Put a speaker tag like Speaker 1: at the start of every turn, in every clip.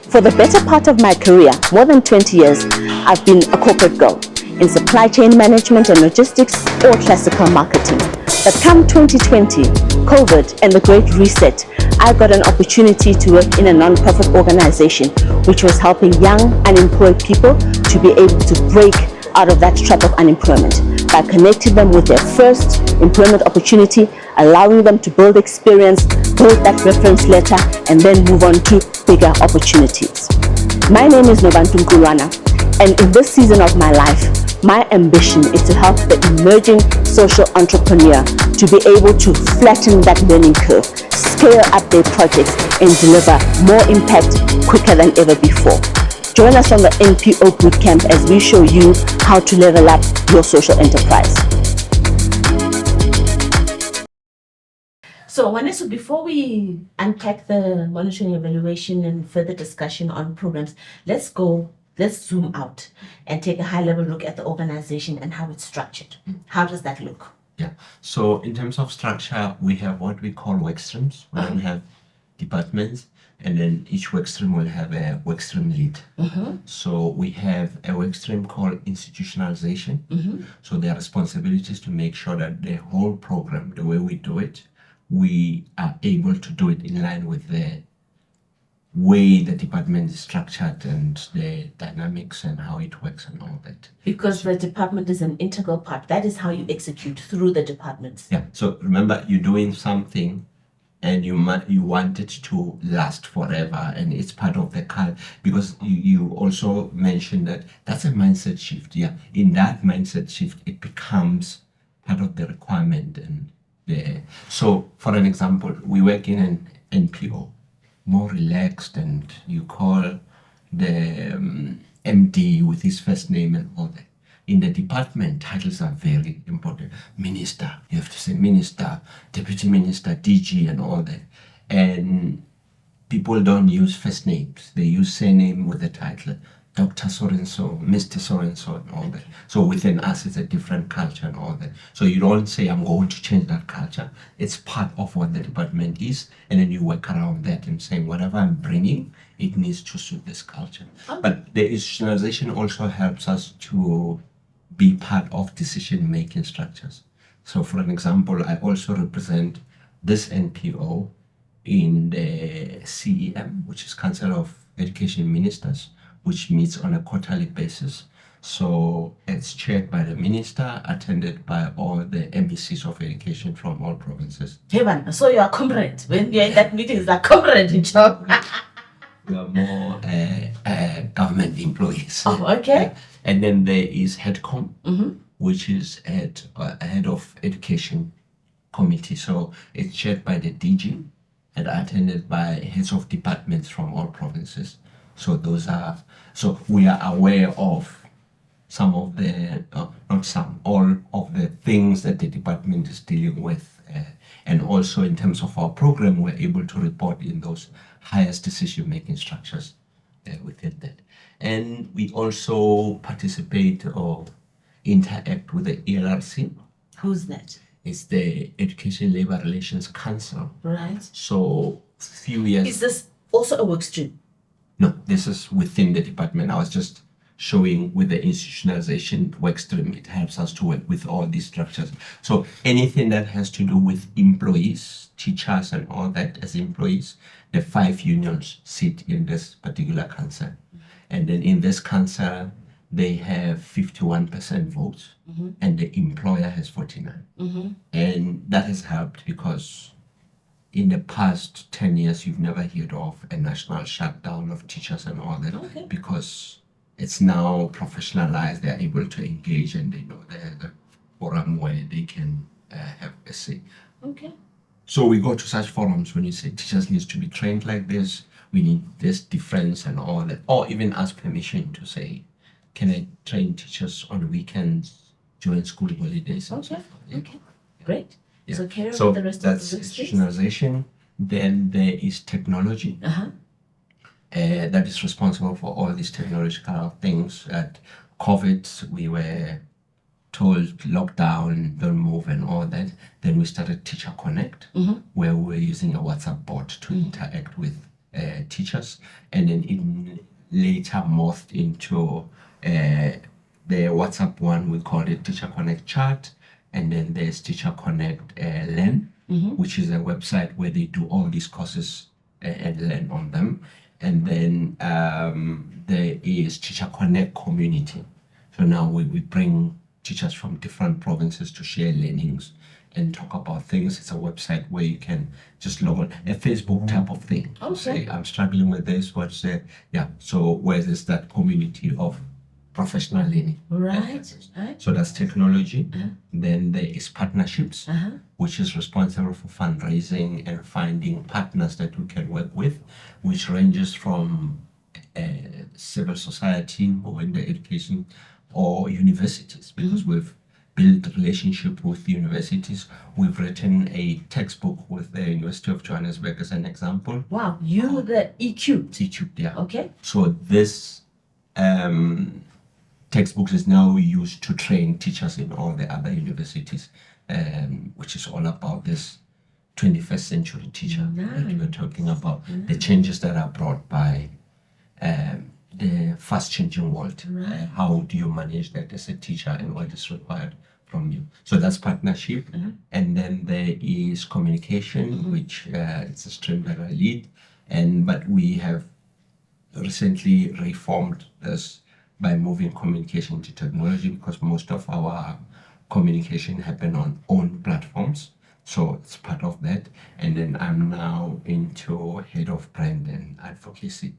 Speaker 1: For the better part of my career, more than 20 years, I've been a corporate girl in supply chain management and logistics or classical marketing. But come 2020, COVID and the Great Reset, I got an opportunity to work in a non-profit organization which was helping young unemployed people to be able to break out of that trap of unemployment by connecting them with their first employment opportunity, allowing them to build experience, build that reference letter, and then move on to bigger opportunities. My name is Nobantu Nkulwana, and in this season of my life, my ambition is to help the emerging social entrepreneur to be able to flatten that learning curve, scale up their projects, and deliver more impact quicker than ever before. Join us on the NPO Bootcamp as we show you how to level up your social enterprise. So, Vanessa, before we unpack the monitoring evaluation and further discussion on programs, let's zoom out and take a high-level look at the organization and how it's structured. How does that look?
Speaker 2: Yeah. So in terms of structure, we have what we call work streams, where we have departments, and then each work stream will have a work stream lead. So we have a work stream called institutionalization. So their responsibility is to make sure that the whole program, the way we do it, we are able to do it in line with the way the department is structured and the dynamics and how it works and all that.
Speaker 1: Because the department is an integral part. That is how you execute through the departments.
Speaker 2: Yeah. So remember, you're doing something and you want it to last forever, and it's part of the culture. Because you also mentioned that that's a mindset shift. Yeah. In that mindset shift, it becomes part of the requirement. So for an example, we work in an NPO, more relaxed, and you call the MD with his first name and all that. In the department, titles are very important. Minister, you have to say minister, deputy minister, DG, and all that. And people don't use first names. They use surname with the title. Dr. So-and-so, Mr. So-and-so, and all that. So within us, it's a different culture and all that. So you don't say, I'm going to change that culture. It's part of what the department is. And then you work around that and saying, whatever I'm bringing, it needs to suit this culture. Okay. But the institutionalization also helps us to be part of decision-making structures. So for an example, I also represent this NPO in the CEM, which is Council of Education Ministers, which meets on a quarterly basis. So it's chaired by the minister, attended by all the MECs of education from all provinces.
Speaker 1: Heaven, so you are comrade. When you're in that meeting, is that comrade in job?
Speaker 2: We are more government employees.
Speaker 1: Oh, okay.
Speaker 2: And then there is HEADCOM, which is head of education committee. So it's chaired by the DG and attended by heads of departments from all provinces. So we are aware of some of the, all of the things that the department is dealing with. And also in terms of our program, we're able to report in those highest decision-making structures within that. And we also participate or interact with the ELRC.
Speaker 1: Who's that?
Speaker 2: It's the Education Labor Relations Council.
Speaker 1: Right.
Speaker 2: So few years.
Speaker 1: Is this also a work stream?
Speaker 2: No, this is within the department. I was just showing with the institutionalization work stream, it helps us to work with all these structures. So anything that has to do with employees, teachers and all that as employees, the 5 unions sit in this particular council. And then in this council, they have 51% votes and the employer has 49. And that has helped because in the past 10 years, you've never heard of a national shutdown of teachers and all that because it's now professionalized. They're able to engage and they know there's a forum where they can have a say.
Speaker 1: Okay.
Speaker 2: So we go to such forums when you say teachers need to be trained like this, we need this difference and all that, or even ask permission to say, can I train teachers on weekends during school holidays?
Speaker 1: Okay. Okay. Great.
Speaker 2: Yeah.
Speaker 1: So carry
Speaker 2: So
Speaker 1: on the rest
Speaker 2: that's
Speaker 1: of the
Speaker 2: institutionalization. Then there is technology. That is responsible for all these technological things. At COVID, we were told lockdown, don't move and all that. Then we started Teacher Connect, where we were using a WhatsApp bot to interact with teachers, and then it later morphed into the WhatsApp one. We called it Teacher Connect Chat, and then there's Teacher Connect Learn, which is a website where they do all these courses and learn on them. And then there is Teacher Connect Community. So now we bring teachers from different provinces to share learnings and talk about things. It's a website where you can just log on, a Facebook type of thing.
Speaker 1: Okay.
Speaker 2: Say, I'm struggling with this, what's that? Yeah. So where there's that community of professional learning.
Speaker 1: Right.
Speaker 2: So that's technology. Then there is partnerships, which is responsible for fundraising and finding partners that we can work with, which ranges from civil society or in the education or universities, because we've built relationship with universities. We've written a textbook with the University of Johannesburg as an example.
Speaker 1: Wow, you the Ecubed.
Speaker 2: Ecubed, yeah.
Speaker 1: Okay.
Speaker 2: So this textbook is now used to train teachers in all the other universities, which is all about this 21st century teacher that we're talking about, the changes that are brought by the fast changing world. How do you manage that as a teacher and what is required from you? So that's partnership. And then there is communication, which it's a stream that I lead. But we have recently reformed this by moving communication to technology, because most of our communication happen on own platforms. So it's part of that. And then I'm now into head of brand and advocacy.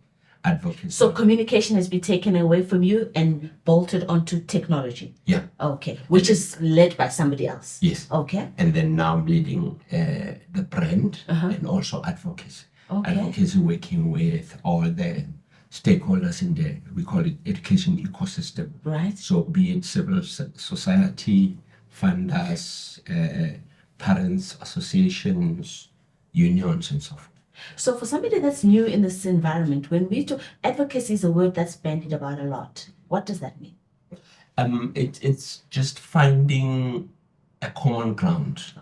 Speaker 1: So communication has been taken away from you and bolted onto technology.
Speaker 2: Yeah.
Speaker 1: Okay. Which is led by somebody else.
Speaker 2: Yes.
Speaker 1: Okay.
Speaker 2: And then now I'm leading the brand and also advocacy.
Speaker 1: Okay.
Speaker 2: Advocacy, working with all the stakeholders in the, we call it education ecosystem.
Speaker 1: Right.
Speaker 2: So be it civil society, funders, parents, associations, unions, and so forth.
Speaker 1: So for somebody that's new in this environment, when we talk, advocacy is a word that's bandied about a lot. What does that mean?
Speaker 2: It's just finding a common ground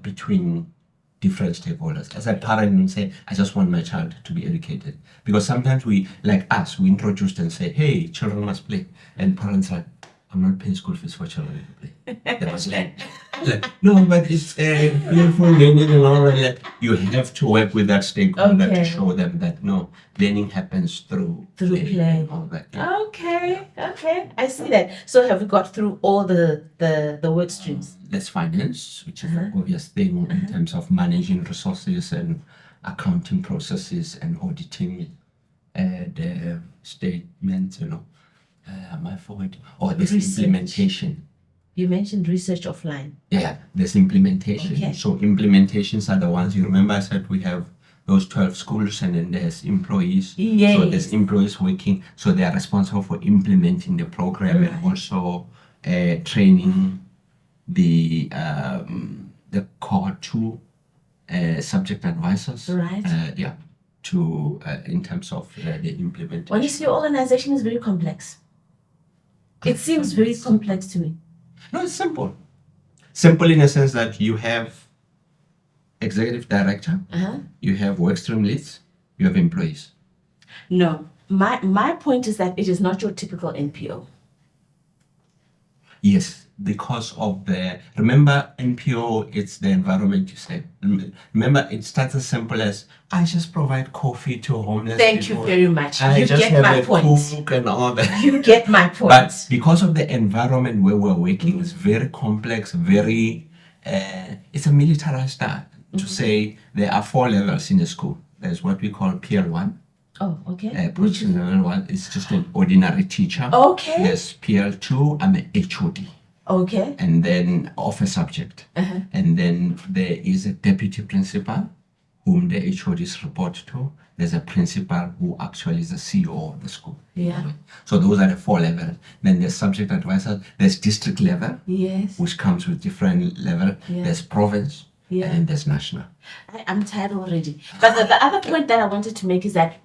Speaker 2: between different stakeholders. As a parent, and say, I just want my child to be educated. Because sometimes we, like us, we introduced and say, hey, children must play. And parents are like, I'm not paying school fees for children to play. They must learn. Like, no, but it's beautiful learning and all that. You have to work with that stakeholder to show them that no, learning happens through play. And all that. Yeah.
Speaker 1: Okay. I see that. So have we got through all the work streams?
Speaker 2: There's finance, which is an obvious thing in terms of managing resources and accounting processes and auditing the statements, am I forward? Or this implementation.
Speaker 1: You mentioned research offline.
Speaker 2: Yeah, there's implementation.
Speaker 1: Okay.
Speaker 2: So implementations are the ones, you remember I said we have those 12 schools and then there's employees.
Speaker 1: Yes.
Speaker 2: So there's employees working, so they are responsible for implementing the program and also training the core 2 subject advisors.
Speaker 1: Right.
Speaker 2: In terms of the implementation.
Speaker 1: When you see your organization is very complex. It seems very complex to me.
Speaker 2: No, it's simple. Simple in a sense that you have executive director, you have workstream leads, you have employees.
Speaker 1: No, my point is that it is not your typical NPO.
Speaker 2: Yes, because of remember NPO, it's the environment you say. Remember, it starts as simple as, I just provide coffee to homeless
Speaker 1: Thank
Speaker 2: people.
Speaker 1: you very much.
Speaker 2: I
Speaker 1: You
Speaker 2: just
Speaker 1: get
Speaker 2: have
Speaker 1: my
Speaker 2: a
Speaker 1: point.
Speaker 2: cook and all that.
Speaker 1: You get my point.
Speaker 2: But because of the environment where we're working, it's very complex, it's a militarized style to say there are 4 levels in the school. There's what we call PL1.
Speaker 1: Oh, okay.
Speaker 2: Professional level 1 is just an ordinary teacher.
Speaker 1: Okay.
Speaker 2: There's PL2 and the HOD.
Speaker 1: Okay.
Speaker 2: And then of a subject. And then there is a deputy principal whom the HODs report to. There's a principal who actually is the CEO of the school.
Speaker 1: Yeah.
Speaker 2: So those are the 4 levels. Then there's subject advisor. There's district level,
Speaker 1: Yes.
Speaker 2: which comes with different level.
Speaker 1: Yeah.
Speaker 2: There's province,
Speaker 1: Yeah.
Speaker 2: and then there's national.
Speaker 1: I'm tired already. But the other point that I wanted to make is that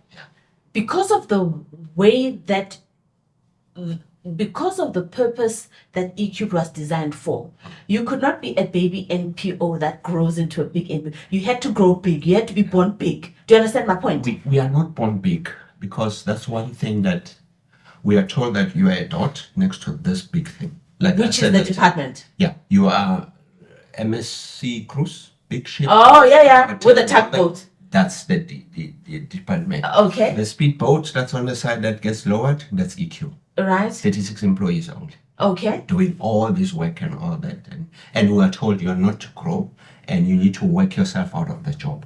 Speaker 1: because of the way that because of the purpose that Ecubed was designed for, you could not be a baby NPO that grows into a big NPO. You had to grow big. You had to be born big. Do you understand my point?
Speaker 2: We are not born big, because that's one thing that we are told, that you are a dot next to this big thing. Like
Speaker 1: Which is the department.
Speaker 2: Yeah, you are MSC Cruise, big ship.
Speaker 1: Oh, yeah. With a tugboat.
Speaker 2: That's the department.
Speaker 1: Okay.
Speaker 2: The speedboat that's on the side that gets lowered, that's EQ.
Speaker 1: Right.
Speaker 2: 36 employees only.
Speaker 1: Okay.
Speaker 2: Doing all this work and all that. And we are told you are not to grow, and you need to work yourself out of the job,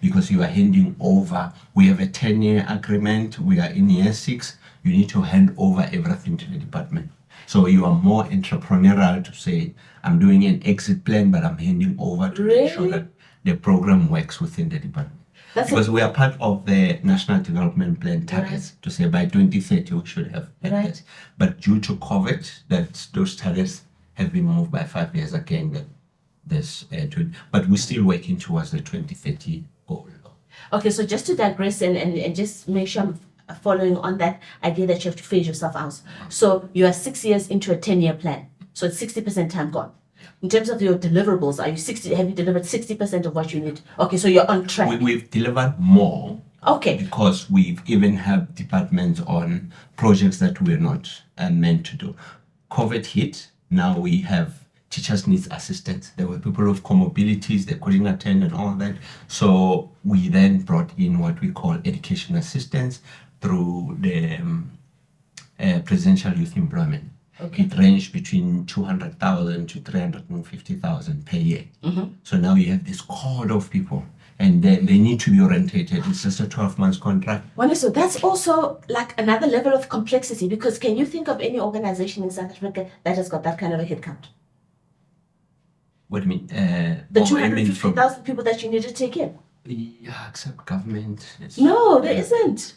Speaker 2: because you are handing over. We have a 10-year agreement. We are in year 6. You need to hand over everything to the department. So you are more entrepreneurial to say, I'm doing an exit plan, but I'm handing over to make sure that the program works within the department. Because we are part of the National Development Plan targets, to say by 2030 we should have that. But due to COVID, those targets have been moved by 5 years again. But we're still working towards the 2030 goal.
Speaker 1: Okay, so just to digress and just make sure I'm following on that idea that you have to phase yourself out. So you are 6 years into a 10-year plan. So it's 60% time gone. In terms of your deliverables, have you delivered 60% of what you need? Okay, so you're on track.
Speaker 2: We've delivered more.
Speaker 1: Okay.
Speaker 2: Because we've even have departments on projects that we're not meant to do. COVID hit. Now we have teachers needs assistance. There were people with comorbidities, they couldn't attend and all that. So we then brought in what we call education assistance through the presidential youth employment. Okay. It ranged between 200,000 to 350,000 per year. So now you have this cohort of people, and then they need to be orientated. It's just a 12-month contract.
Speaker 1: So that's also like another level of complexity, because can you think of any organization in South Africa that has got that kind of a headcount?
Speaker 2: What do you mean?
Speaker 1: The 250,000 people that you need to take in?
Speaker 2: Yeah, except government.
Speaker 1: No, there isn't.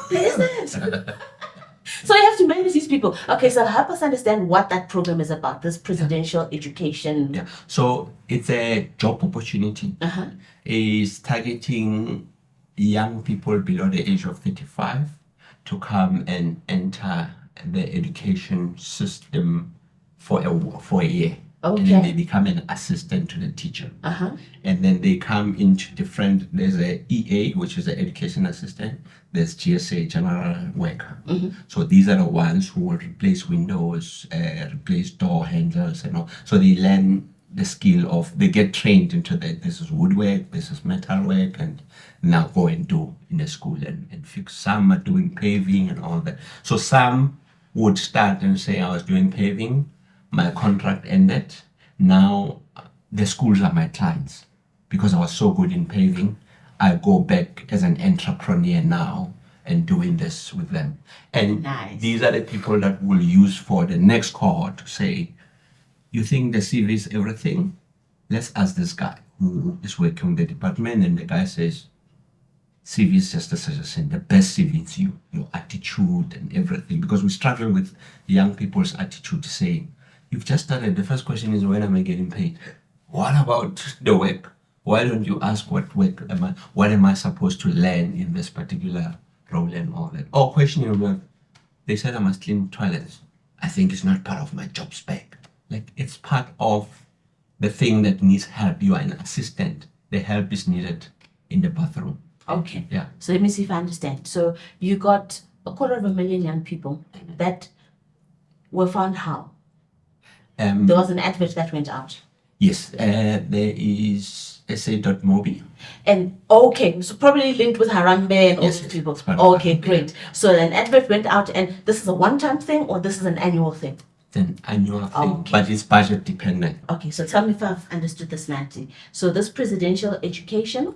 Speaker 1: There isn't. So you have to manage these people. Okay, so help us understand what that program is about, this presidential education.
Speaker 2: Yeah, so it's a job opportunity. It's targeting young people below the age of 35 to come and enter the education system for a year.
Speaker 1: Okay.
Speaker 2: And then they become an assistant to the teacher. And then they come into there's a EA, which is an education assistant. There's GSA, general worker. So these are the ones who will replace windows, replace door handles and all. So they learn the skill of, they get trained into that. This is woodwork, this is metal work, and now go and do in the school and fix. Some are doing paving and all that. So some would start and say, I was doing paving, my contract ended. Now the schools are my clients because I was so good in paving. I go back as an entrepreneur now and doing this with them. And these are the people that we'll use for the next cohort to say, you think the CV is everything? Let's ask this guy who is working with the department, and the guy says, CV is just a suggestion. The best CV is you, your attitude and everything. Because we struggle with young people's attitude saying, you've just started. The first question is, when am I getting paid? What about the work? Why don't you ask what am I supposed to learn in this particular role and all that? Or questioning about, they said I must clean toilets. I think it's not part of my job spec. Like, it's part of the thing that needs help. You are an assistant. The help is needed in the bathroom.
Speaker 1: Okay.
Speaker 2: Yeah.
Speaker 1: So let me see if I understand. So you got 250,000 young people that were found how? There was an advert that went out.
Speaker 2: Yes, there is SA.mobi.
Speaker 1: And okay, so probably linked with Harambe and all
Speaker 2: Yes,
Speaker 1: these people.
Speaker 2: it's part of
Speaker 1: Okay,
Speaker 2: Harambe.
Speaker 1: great. So an advert went out, and this is a one-time thing, or this is an annual thing?
Speaker 2: It's an annual thing,
Speaker 1: Okay.
Speaker 2: but it's budget dependent.
Speaker 1: Okay, so tell me if I've understood this, Nancy. So this presidential education.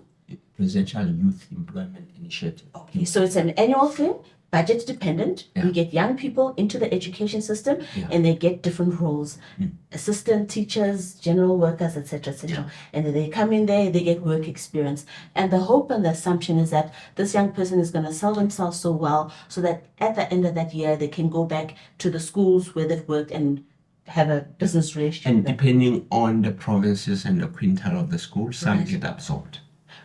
Speaker 2: Presidential Youth Employment Initiative.
Speaker 1: Okay, so it's an annual thing, budget dependent.
Speaker 2: Yeah.
Speaker 1: We get young people into the education system,
Speaker 2: Yeah.
Speaker 1: and they get different roles: assistant teachers, general workers, etc., etc.
Speaker 2: Yeah.
Speaker 1: And then they come in there, they get work experience. And the hope and the assumption is that this young person is going to sell themselves so well, so that at the end of that year, they can go back to the schools where they've worked and have a business relationship.
Speaker 2: And
Speaker 1: with them.
Speaker 2: depending on the provinces and the quintile of the school, some
Speaker 1: Right.
Speaker 2: get absorbed.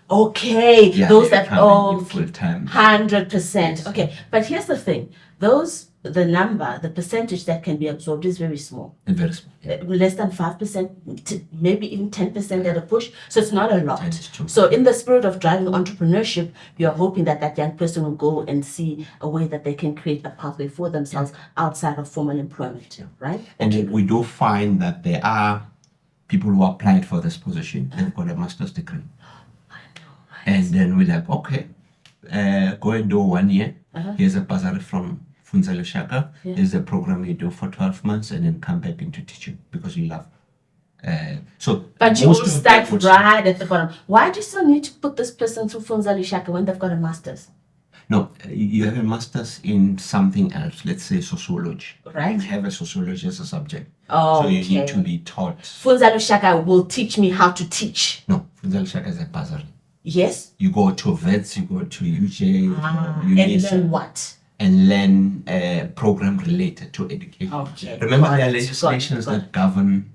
Speaker 1: Okay,
Speaker 2: Yeah,
Speaker 1: those
Speaker 2: they
Speaker 1: that
Speaker 2: come in full time.
Speaker 1: 100%.
Speaker 2: Yes.
Speaker 1: Okay, but here's the thing: those the percentage that can be absorbed is very small.
Speaker 2: Very small. Yeah.
Speaker 1: Less than 5%, maybe even 10% at a push. So it's not a lot.
Speaker 2: 10 to 2.
Speaker 1: So in the spirit of driving entrepreneurship, you're hoping that that young person will go and see a way that they can create a pathway for themselves outside of formal employment, right?
Speaker 2: And then we do find that there are people who applied for this position. They've got a master's degree. And then we're like, okay, go and do 1 year. Here's a bursary from Funza Lushaka. Here's a program you do for 12 months and then come back into teaching because you love.
Speaker 1: But you will start right at the bottom. Why do you still need to put this person through Funza Lushaka when they've got a master's?
Speaker 2: No, you have a master's in something else. Let's say sociology.
Speaker 1: Right.
Speaker 2: You have a sociology as a subject.
Speaker 1: Oh,
Speaker 2: so you need to be taught.
Speaker 1: Funza Lushaka will teach me how to teach.
Speaker 2: No, Funza Lushaka is a bursary.
Speaker 1: Yes.
Speaker 2: You go to VETS, you go to UJ,
Speaker 1: and learn what?
Speaker 2: And learn a program related to education.
Speaker 1: Okay.
Speaker 2: Remember, there are legislations that govern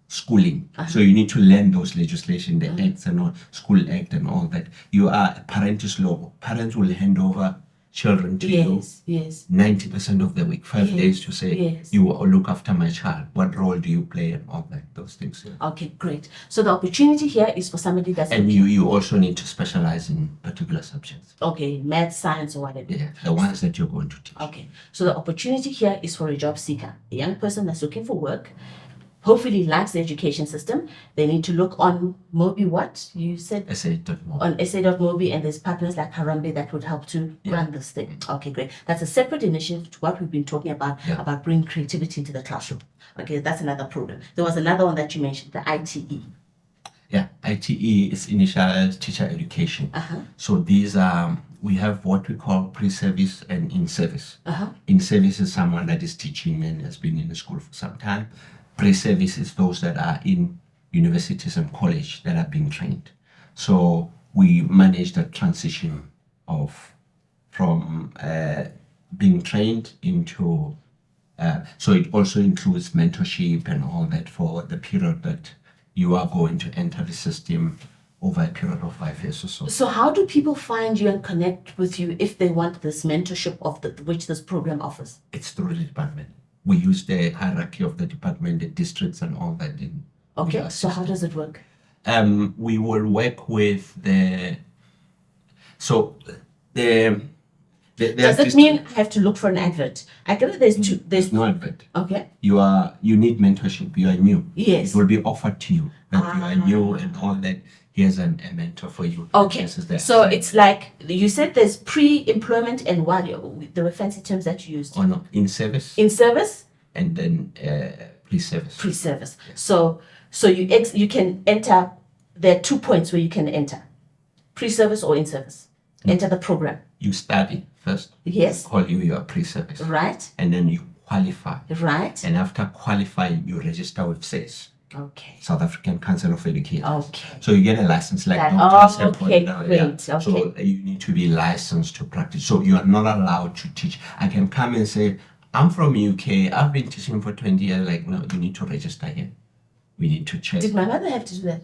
Speaker 2: schooling. So you need to learn those legislation, the acts and all, school act and all that. You are a parentis logo. Parents will hand over children to you.
Speaker 1: Yes.
Speaker 2: 90% of the week, 5 days to say, you will look after my child. What role do you play and all that, those things. Yeah.
Speaker 1: Okay, great. So the opportunity here is for somebody that's...
Speaker 2: And you also need to specialize in particular subjects.
Speaker 1: Okay, math, science or whatever.
Speaker 2: Yeah, the ones that you're going to teach.
Speaker 1: Okay, so the opportunity here is for a job seeker, a young person that's looking for work, hopefully likes the education system. They need to look on Mobi, what you said?
Speaker 2: SA.Mobi.
Speaker 1: On SA.Mobi, and there's partners like Harambe that would help to run this thing. Okay, great. That's a separate initiative to what we've been talking about bringing creativity into the classroom. Okay, that's another program. There was another one that you mentioned, the ITE.
Speaker 2: Yeah, ITE is initial teacher education. So these are, we have what we call pre-service and in-service. In-service is someone that is teaching and has been in the school for some time. Pre-service is those that are in universities and college that are being trained. So we manage the transition from being trained into, so it also includes mentorship and all that for the period that you are going to enter the system over a period of 5 years or so.
Speaker 1: So how do people find you and connect with you if they want this mentorship of which this program offers?
Speaker 2: It's through the department. We use the hierarchy of the department, the districts and all that.
Speaker 1: Okay, so how does it work?
Speaker 2: We will work with
Speaker 1: does it mean I have to look for an advert? I get that there's
Speaker 2: no advert.
Speaker 1: Okay.
Speaker 2: You need mentorship. You are new.
Speaker 1: Yes.
Speaker 2: It will be offered to you that you are new and all that. Here's a mentor for you.
Speaker 1: Okay. So it's like you said there's pre-employment and while there were fancy terms that you used.
Speaker 2: Oh no, in service.
Speaker 1: In service.
Speaker 2: And then pre-service.
Speaker 1: Pre-service. So you can enter. There are 2 points where you can enter: pre-service or in service. Enter the program.
Speaker 2: You study first.
Speaker 1: Yes.
Speaker 2: Call your pre-service.
Speaker 1: Right.
Speaker 2: And then you qualify.
Speaker 1: Right.
Speaker 2: And after qualifying, you register with SACE.
Speaker 1: Okay.
Speaker 2: South African Council of Educators.
Speaker 1: Okay.
Speaker 2: So you get a license like
Speaker 1: okay, great. Okay.
Speaker 2: So you need to be licensed to practice. So you are not allowed to teach. I can come and say, I'm from UK, I've been teaching for 20 years. Like, no, you need to register here. We need to check.
Speaker 1: Did my mother have to do that?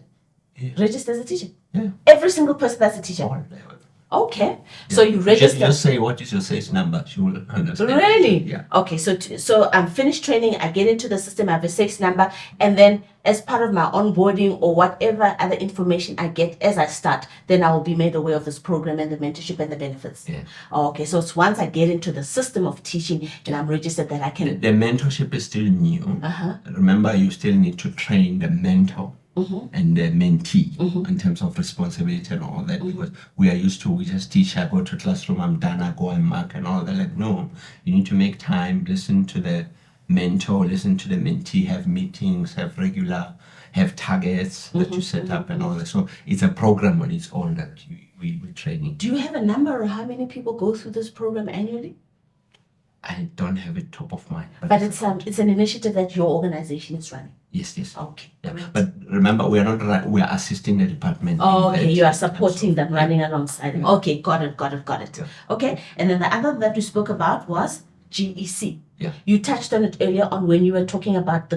Speaker 2: Yeah.
Speaker 1: Register as a teacher?
Speaker 2: Yeah.
Speaker 1: Every single person that's a teacher? Okay. Yeah. So you register.
Speaker 2: Just say what is your SACE number. She will understand.
Speaker 1: Really?
Speaker 2: Yeah.
Speaker 1: Okay. So I'm finished training. I get into the system. I have a SACE number, and then as part of my onboarding or whatever other information I get as I start, then I will be made aware of this program and the mentorship and the benefits.
Speaker 2: Yeah.
Speaker 1: Okay. So it's once I get into the system of teaching and I'm registered that I can.
Speaker 2: The mentorship is still new. Remember, you still need to train the mentor. And the mentee in terms of responsibility and all that, because we are used to, we just teach, I go to classroom, I'm done, I go and mark and all that. Like, no, you need to make time, listen to the mentor, listen to the mentee, have meetings, have targets that you set up and all that. So it's a program on its own that we're training.
Speaker 1: Do you have a number of how many people go through this program annually?
Speaker 2: I don't have it top of mind.
Speaker 1: But it's an initiative that your organization is running.
Speaker 2: Yes.
Speaker 1: Okay.
Speaker 2: Yeah. But remember, we are assisting the department.
Speaker 1: Oh, okay. You are supporting them, running alongside them. Okay, got it.
Speaker 2: Yeah.
Speaker 1: Okay. And then the other that we spoke about was GEC.
Speaker 2: Yeah.
Speaker 1: You touched on it earlier on when you were talking about the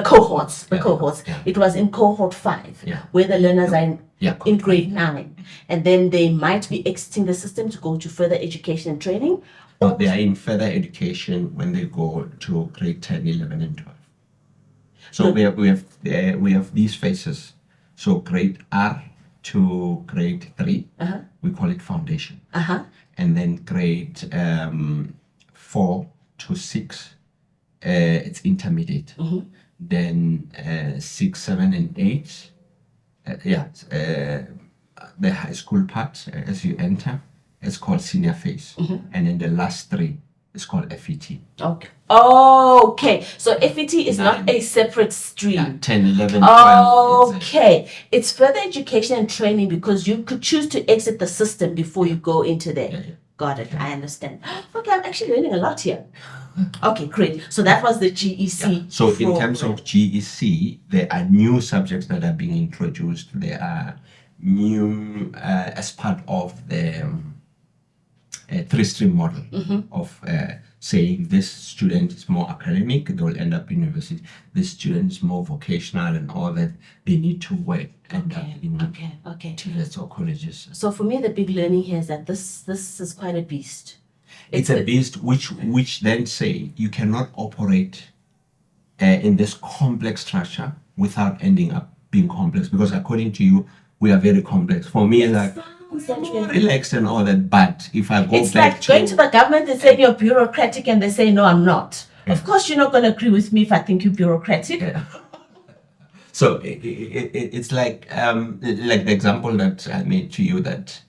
Speaker 1: cohorts.
Speaker 2: Yeah.
Speaker 1: It was in cohort 5,
Speaker 2: yeah,
Speaker 1: where the learners are in grade 9, and then they might be exiting the system to go to further education and training,
Speaker 2: No, they are in further education when they go to grade 10, 11, and 12. So we have these phases. So grade R to grade 3, we call it foundation. And then grade 4 to 6, it's intermediate. Then 6, 7, and 8, the high school part as you enter, it's called senior phase. And then the last 3 is called FET.
Speaker 1: Okay. Okay. So FET is not a separate stream.
Speaker 2: Yeah, 10, 11, 12.
Speaker 1: Okay. It's further education and training because you could choose to exit the system before you go into there.
Speaker 2: Yeah.
Speaker 1: Got it. I understand. Okay, I'm actually learning a lot here. Okay, great. So that was the GEC.
Speaker 2: So in terms of GEC, there are new subjects that are being introduced. There are new, as part of the 3-stream model of saying this student is more academic, they'll end up in university. This student is more vocational and all that. They need to work and TVETs or colleges.
Speaker 1: So for me, the big learning here is that this is quite a beast.
Speaker 2: It's a beast which then say you cannot operate in this complex structure without ending up being complex, because according to you, we are very complex. For me, like relaxed and all that, but if I go
Speaker 1: it's
Speaker 2: back
Speaker 1: like going to the government and saying you're bureaucratic and they say no, I'm not. Of course you're not going to agree with me if I think you're bureaucratic.
Speaker 2: So it's like the example that I made to you, that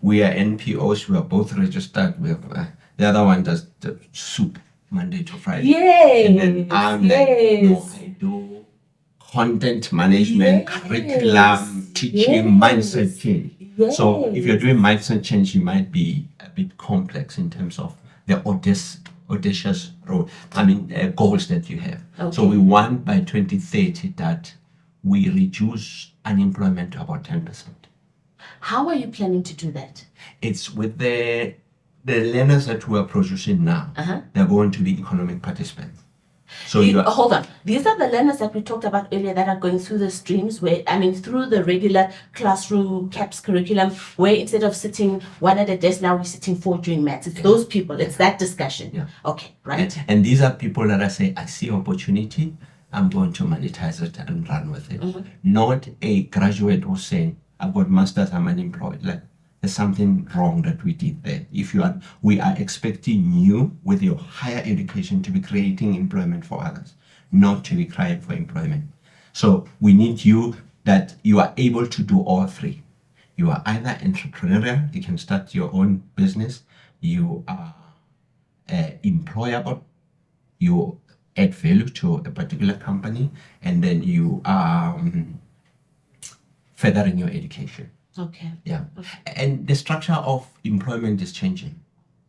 Speaker 2: we are NPOs, we are both registered. We have the other one does the soup Monday to Friday.
Speaker 1: Yes.
Speaker 2: And then I'm like, no, I do content management, curriculum, teaching, mindset change. So if you're doing mindset change, you might be a bit complex in terms of the audacious road. Goals that you have. Okay. So we want by 2030 that we reduce unemployment to about 10%.
Speaker 1: How are you planning to do that?
Speaker 2: It's with the learners that we are producing now. They're going to be economic participants. So
Speaker 1: hold on. These are the learners that we talked about earlier that are going through the streams through the regular classroom CAPS curriculum, where instead of sitting one at a desk, now we're sitting 4 doing maths. It's those people. It's that discussion.
Speaker 2: Yeah.
Speaker 1: Okay, right.
Speaker 2: And these are people that I say, I see opportunity, I'm going to monetize it and run with it. Not a graduate who's saying, I've got masters, I'm unemployed. Like, there's something wrong that we did there. We are expecting you with your higher education to be creating employment for others, not to be crying for employment. So we need you that you are able to do all 3. You are either entrepreneurial, you can start your own business, you are employable, you add value to a particular company, and then you are furthering your education.
Speaker 1: Okay.
Speaker 2: Yeah. Okay. And the structure of employment is changing.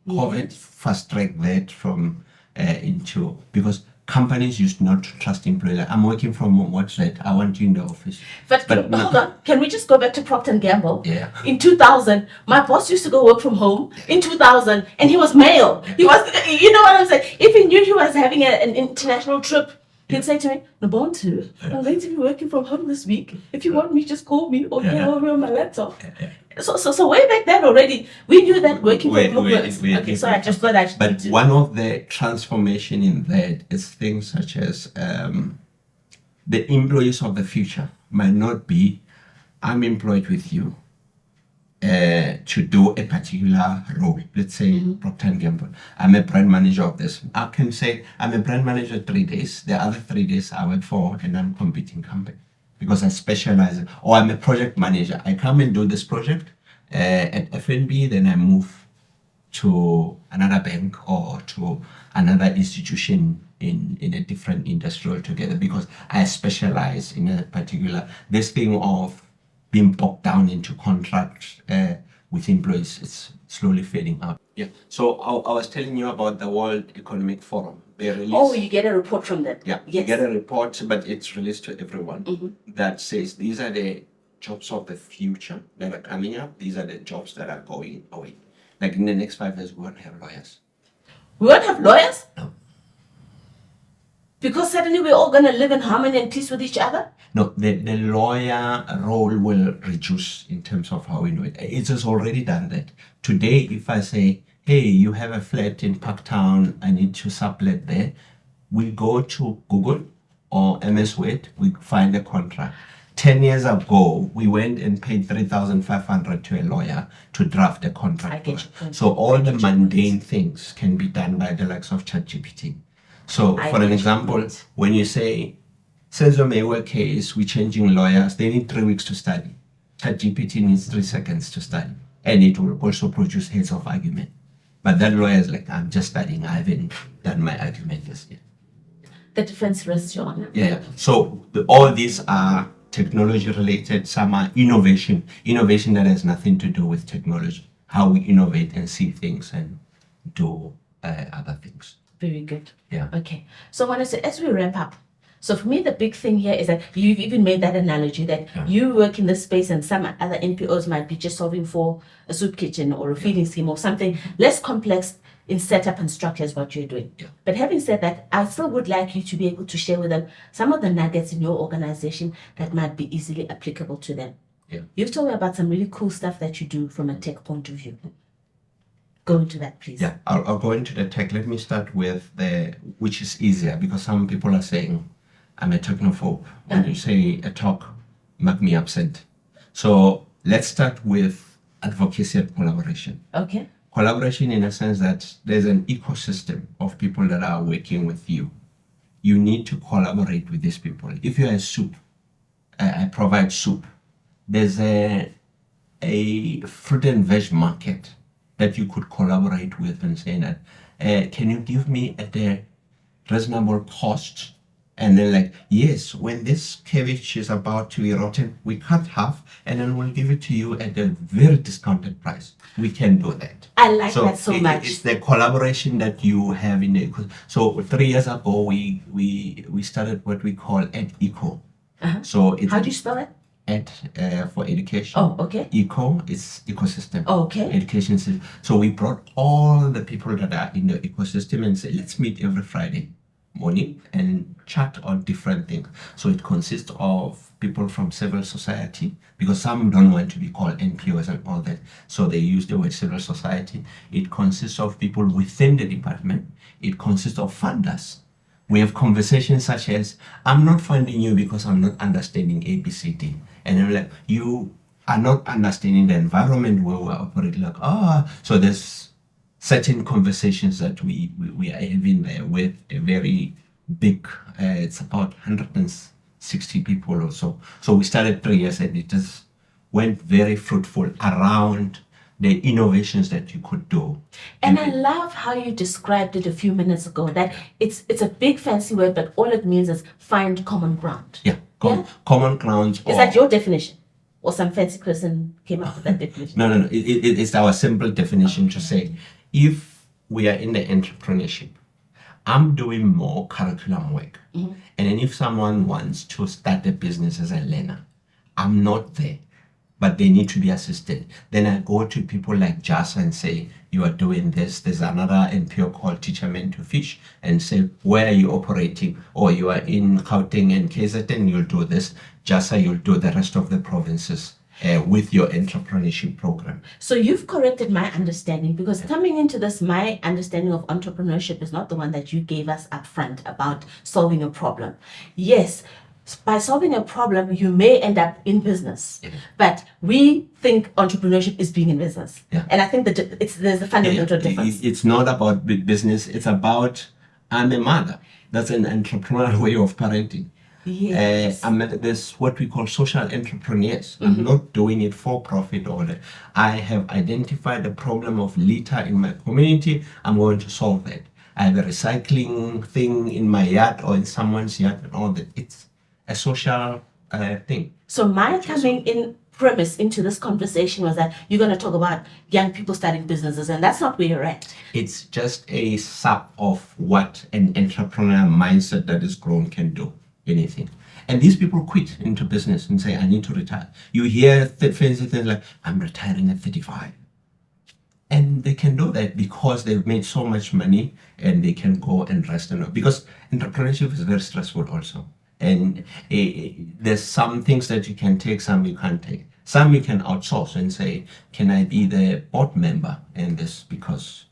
Speaker 2: COVID fast-tracked that from into, because companies used not to trust employees. Like, I'm working from home, what's that? I want you in the office.
Speaker 1: But hold on, can we just go back to Procter & Gamble?
Speaker 2: Yeah.
Speaker 1: In 2000, my boss used to go work from home in 2000, and he was male. He was, you know what I'm saying? If he knew he was having an international trip, he'd say to me, Nobontu, I'm going to be working from home this week. If you want me, just call me or get over on my laptop. So way back then already, we knew that working from home works. Okay, so I just thought I should.
Speaker 2: But one of the transformation in that is things such as the employees of the future might not be, I'm employed with you to do a particular role. Let's say Procter & Gamble. I'm a brand manager of this. I can say I'm a brand manager 3 days. The other 3 days I work for a non-competing company because I specialize. Or I'm a project manager. I come and do this project at FNB, then I move to another bank or to another institution in a different industry altogether because I specialize in a particular, this thing of being bogged down into contracts with employees, it's slowly fading out. Yeah. So I was telling you about the World Economic Forum. They release,
Speaker 1: you get a report from them.
Speaker 2: Yeah, yes. You get a report, but it's released to everyone that says these are the jobs of the future that are coming up. These are the jobs that are going away. Like in the next 5 years, we won't have lawyers.
Speaker 1: We won't have lawyers?
Speaker 2: No.
Speaker 1: Because suddenly we're all going to live in harmony and peace with each other?
Speaker 2: No, the lawyer role will reduce in terms of how we know it. It has already done that. Today, if I say hey, you have a flat in Parktown, I need to sublet there. We go to Google or MS Word, we find a contract. 10 years ago, we went and paid 3,500 to a lawyer to draft a contract.
Speaker 1: I get your point.
Speaker 2: So all
Speaker 1: I
Speaker 2: the
Speaker 1: get your
Speaker 2: mundane things can be done by the likes of ChatGPT. So
Speaker 1: I
Speaker 2: for
Speaker 1: get
Speaker 2: an
Speaker 1: your
Speaker 2: example,
Speaker 1: point.
Speaker 2: when you say, Senzo Mayweather case, we're changing lawyers, they need 3 weeks to study. ChatGPT needs 3 seconds to study. And it will also produce heads of argument. But that lawyer is like, I'm just studying, I haven't done my argument just yet.
Speaker 1: The defense rests, Your Honor.
Speaker 2: Yeah. So all these are technology related, some are innovation that has nothing to do with technology, how we innovate and see things and do other things.
Speaker 1: Very good.
Speaker 2: Yeah.
Speaker 1: Okay. So I want to say, as we wrap up, so for me, the big thing here is that you've even made that analogy that you work in this space and some other NPOs might be just solving for a soup kitchen or a feeding scheme or something less complex in setup and structure is what you're doing.
Speaker 2: Yeah.
Speaker 1: But having said that, I still would like you to be able to share with them some of the nuggets in your organization that might be easily applicable to them.
Speaker 2: Yeah.
Speaker 1: You've told me about some really cool stuff that you do from a tech point of view. Go into that, please.
Speaker 2: Yeah, I'll go into the tech. Let me start with which is easier, because some people are saying I'm a technophobe. When you say a talk, make me absent. So let's start with advocacy and collaboration.
Speaker 1: Okay.
Speaker 2: Collaboration in a sense that there's an ecosystem of people that are working with you. You need to collaborate with these people. If you're a soup, I provide soup. There's a fruit and veg market that you could collaborate with and say that, can you give me at a reasonable cost? And then like, yes, when this cabbage is about to be rotten, we cut half and then we'll give it to you at a very discounted price. We can do that.
Speaker 1: I like that so much.
Speaker 2: It's the collaboration that you have in the. So 3 years ago, we started what we call Eco. So it's
Speaker 1: How do you spell it?
Speaker 2: For education.
Speaker 1: Oh, okay.
Speaker 2: Eco is ecosystem.
Speaker 1: Oh, okay.
Speaker 2: Education system. So we brought all the people that are in the ecosystem and say, let's meet every Friday morning and chat on different things. So it consists of people from civil society, because some don't want to be called NPOs and all that, so they use the word civil society. It consists of people within the department. It consists of funders. We have conversations such as, I'm not funding you because I'm not understanding ABCD. And I'm like, you are not understanding the environment where we're operating. Like, so there's certain conversations that we are having there with a very big, it's about 160 people or so. So we started 3 years and it just went very fruitful around the innovations that you could do.
Speaker 1: And I love how you described it a few minutes ago, that it's a big fancy word, but all it means is find common ground.
Speaker 2: Yeah, common grounds.
Speaker 1: Is that your definition? Or some fancy person came up with that definition?
Speaker 2: No. It's our simple definition to say, if we are in the entrepreneurship, I'm doing more curriculum work. And then if someone wants to start a business as a learner, I'm not there, but they need to be assisted. Then I go to people like JASA and say, you are doing this. There's another NPO called Teacher Men to Fish, and say, where are you operating? Or you are in Gauteng and KZN, you'll do this. JASA, you'll do the rest of the provinces with your entrepreneurship program.
Speaker 1: So you've corrected my understanding, because coming into this, my understanding of entrepreneurship is not the one that you gave us up front about solving a problem. Yes, by solving a problem, you may end up in business, but we think entrepreneurship is being in business. And I think that there's a fundamental difference.
Speaker 2: It's not about big business. It's about, I'm a mother. That's an entrepreneurial way of parenting.
Speaker 1: Yes.
Speaker 2: There's what we call social entrepreneurs. I'm not doing it for profit or that. I have identified the problem of litter in my community. I'm going to solve that. I have a recycling thing in my yard or in someone's yard and all that. It's a social thing.
Speaker 1: So my coming in premise into this conversation was that you're going to talk about young people starting businesses, and that's not where you're at.
Speaker 2: It's just a sub of what an entrepreneurial mindset that is grown can do. Anything. And these people quit into business and say, I need to retire. You hear fancy things like, I'm retiring at 35. And they can do that because they've made so much money and they can go and rest. Because entrepreneurship is very stressful also. And there's some things that you can take, some you can't take. Some you can outsource and say, can I be the board member in this? Because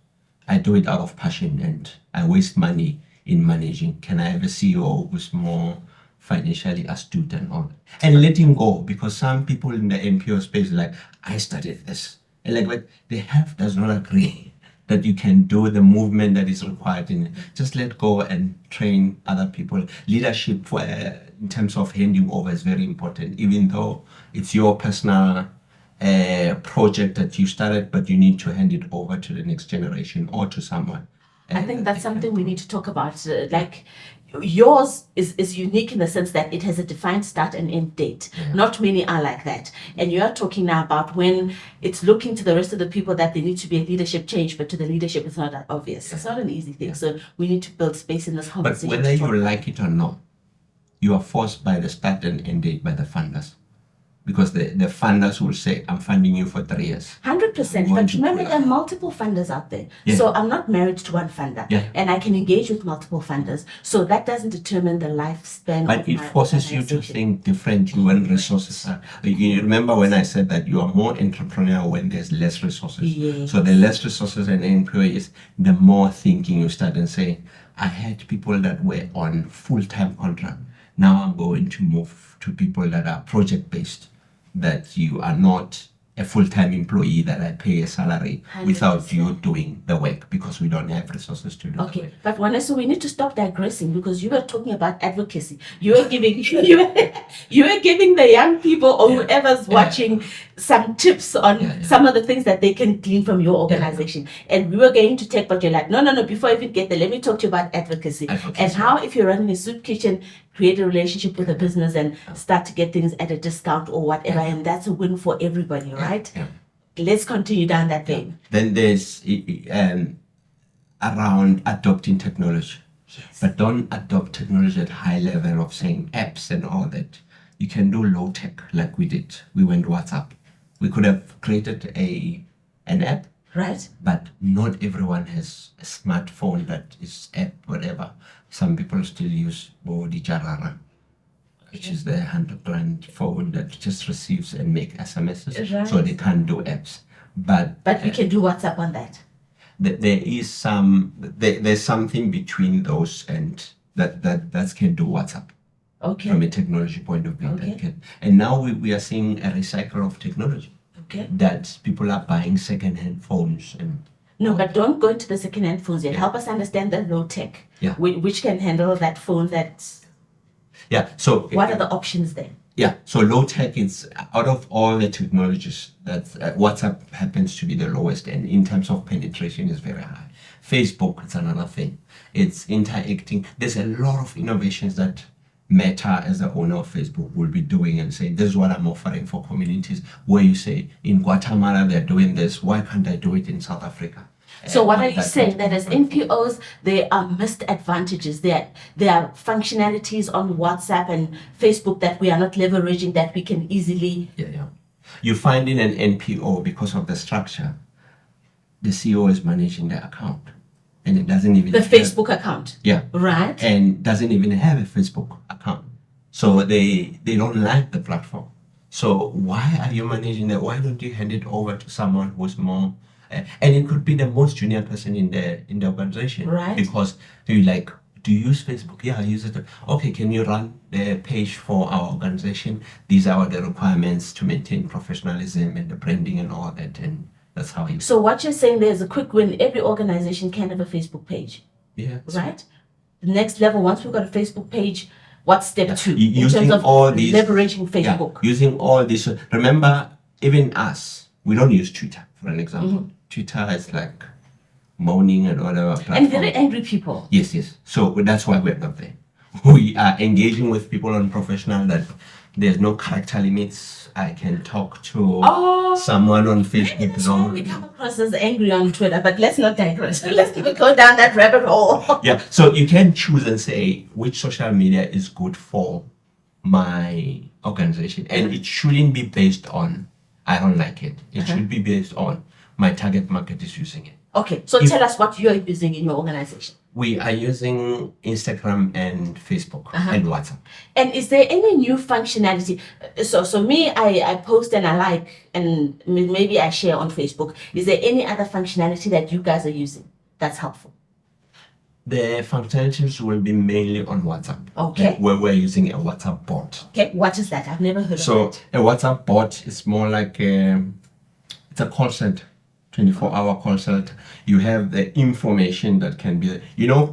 Speaker 2: I do it out of passion and I waste money in managing. Can I have a CEO who's more financially astute and all? And letting go, because some people in the NPO space are like, I studied this. And like, but the health does not agree that you can do the movement that is required in it. Just let go and train other people. Leadership for, in terms of handing over is very important, even though it's your personal project that you started, but you need to hand it over to the next generation or to someone.
Speaker 1: I think that's something we need to talk about. Like yours is unique in the sense that it has a defined start and end date. Not many are like that. And you are talking now about when it's looking to the rest of the people that there needs to be a leadership change, but to the leadership it's not that obvious. It's not an easy thing. So we need to build space in this
Speaker 2: But
Speaker 1: conversation.
Speaker 2: whether you like it or not, you are forced by the start and end date by the funders. Because the funders will say, I'm funding you for 3 years.
Speaker 1: 100%. But remember, there are multiple funders out there.
Speaker 2: Yeah.
Speaker 1: So I'm not married to one funder.
Speaker 2: Yeah.
Speaker 1: And I can engage with multiple funders. So that doesn't determine the lifespan
Speaker 2: But
Speaker 1: of
Speaker 2: it
Speaker 1: my
Speaker 2: forces you to
Speaker 1: organization.
Speaker 2: think differently when resources are. You remember when I said that you are more entrepreneurial when there's less resources.
Speaker 1: Yes.
Speaker 2: So the less resources and employees, the more thinking you start and say, I had people that were on full-time contract. Now I'm going to move to people that are project-based, that you are not a full-time employee that I pay a salary
Speaker 1: 100%.
Speaker 2: without you doing the work because we don't have resources to do the
Speaker 1: Okay,
Speaker 2: work.
Speaker 1: but Vanessa, we need to stop digressing because you were talking about advocacy. You were giving you were giving the young people or whoever's watching some tips on some of the things that they can glean from your organization. And we were going to take, but you're like, no. Before I even get there, let me talk to you about advocacy. And how, if you're running a soup kitchen, create a relationship with a business and start to get things at a discount or whatever, and that's a win for everybody, right?
Speaker 2: Yeah.
Speaker 1: Let's continue down that vein.
Speaker 2: Then there's around adopting technology.
Speaker 1: Yes.
Speaker 2: But don't adopt technology at high level of saying apps and all that. You can do low tech like we did. We went WhatsApp. We could have created an app,
Speaker 1: Right?
Speaker 2: but not everyone has a smartphone that is app, whatever. Some people still use Bodi Jarara, which is the 100 phone that just receives and make SMSs,
Speaker 1: Right.
Speaker 2: so they can't do apps. But
Speaker 1: we can do WhatsApp on that.
Speaker 2: there is there's something between those and that can do WhatsApp
Speaker 1: Okay.
Speaker 2: from a technology point of view.
Speaker 1: Okay.
Speaker 2: That can, and now we are seeing a recycle of technology
Speaker 1: Okay.
Speaker 2: that people are buying second-hand phones and
Speaker 1: No, but don't go into the second-hand phones yet. Help us understand the low tech,
Speaker 2: Yeah.
Speaker 1: which can handle that phone.
Speaker 2: so
Speaker 1: What are the options there?
Speaker 2: Yeah, so low tech is out of all the technologies that WhatsApp happens to be the lowest, and in terms of penetration is very high. Facebook is another thing. It's interacting. There's a lot of innovations that Meta, as the owner of Facebook, will be doing and saying, this is what I'm offering for communities, where you say, in Guatemala, they're doing this. Why can't I do it in South Africa?
Speaker 1: So what are you
Speaker 2: That
Speaker 1: saying?
Speaker 2: kind
Speaker 1: That
Speaker 2: of
Speaker 1: as
Speaker 2: platform.
Speaker 1: NPOs, there are missed advantages. There are functionalities on WhatsApp and Facebook that we are not leveraging that we can easily.
Speaker 2: Yeah. You find in an NPO, because of the structure, the CEO is managing the account. And it doesn't even
Speaker 1: The
Speaker 2: have-
Speaker 1: Facebook account.
Speaker 2: Yeah.
Speaker 1: Right?
Speaker 2: And doesn't even have a Facebook account. So they don't like the platform. So why are you managing that? Why don't you hand it over to someone who's more and it could be the most junior person in the organization.
Speaker 1: Right.
Speaker 2: Because you like, do you use Facebook? Yeah, I use it. Okay, can you run the page for our organization? These are the requirements to maintain professionalism and the branding and all that, and that's how you.
Speaker 1: So what you're saying, there's a quick win. Every organization can have a Facebook page.
Speaker 2: Yeah.
Speaker 1: Right? The next level, once we've got a Facebook page, what's step 2 in
Speaker 2: Using
Speaker 1: terms of
Speaker 2: all these,
Speaker 1: leveraging Facebook?
Speaker 2: Using all this. Remember, even us, we don't use Twitter, for an example. Twitter is like moaning and whatever.
Speaker 1: And very angry people.
Speaker 2: Yes. So that's why we're not there. We are engaging with people on professional that there's no character limits. I can talk to someone on Facebook.
Speaker 1: So we come across as angry on Twitter, but let's not digress. Let's not go down that rabbit hole.
Speaker 2: Yeah, so you can choose and say which social media is good for my organization, and it shouldn't be based on I don't like it. It should be based on my target market is using it.
Speaker 1: Okay, so tell us what you're using in your organization.
Speaker 2: We are using Instagram and Facebook and WhatsApp.
Speaker 1: And is there any new functionality? So me, I post and I like, and maybe I share on Facebook. Is there any other functionality that you guys are using that's helpful?
Speaker 2: The functionalities will be mainly on WhatsApp.
Speaker 1: Okay.
Speaker 2: Where we're using a WhatsApp bot.
Speaker 1: Okay, what is that? I've never heard of
Speaker 2: So
Speaker 1: it.
Speaker 2: a WhatsApp bot is more like it's a call center, 24-hour call center. You have the information that can be,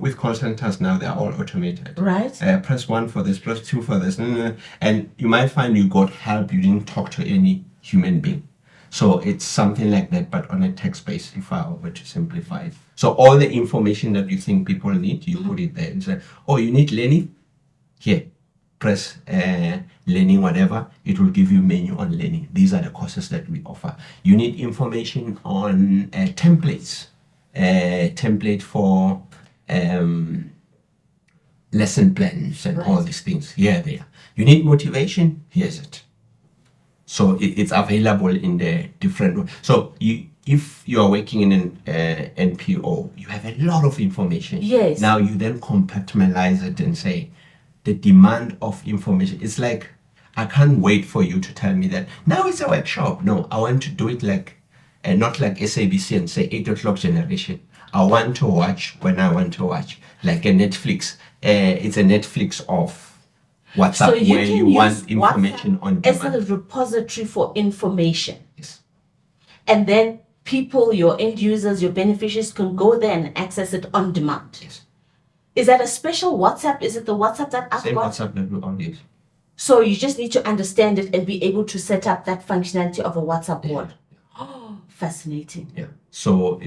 Speaker 2: with call centers now, they're all automated.
Speaker 1: Right.
Speaker 2: Press 1 for this, press 2 for this. And you might find you got help, you didn't talk to any human being. So it's something like that, but on a text base, if I were to simplify it. So all the information that you think people need, you put it there and say, oh, you need learning? Here, press learning, whatever. It will give you menu on learning. These are the courses that we offer. You need information on templates, template for lesson plans and all these things. Here they are. You need motivation? Here's it. So it's available in the different. So if you are working in an NPO, you have a lot of information.
Speaker 1: Yes.
Speaker 2: Now you then compartmentalize it and say, the demand of information. It's like, I can't wait for you to tell me that now it's a workshop. No, I want to do it like, not like SABC and say 8 o'clock generation. I want to watch when I want to watch, like a Netflix. It's a Netflix of WhatsApp,
Speaker 1: So
Speaker 2: where you want information
Speaker 1: WhatsApp
Speaker 2: on
Speaker 1: as
Speaker 2: demand.
Speaker 1: a repository for information.
Speaker 2: Yes.
Speaker 1: And then people, your end users, your beneficiaries can go there and access it on demand.
Speaker 2: Yes.
Speaker 1: Is that a special WhatsApp? Is it the WhatsApp that I've
Speaker 2: Same
Speaker 1: got?
Speaker 2: WhatsApp that we all use.
Speaker 1: So you just need to understand it and be able to set up that functionality of a WhatsApp board. Oh, fascinating.
Speaker 2: Yeah. So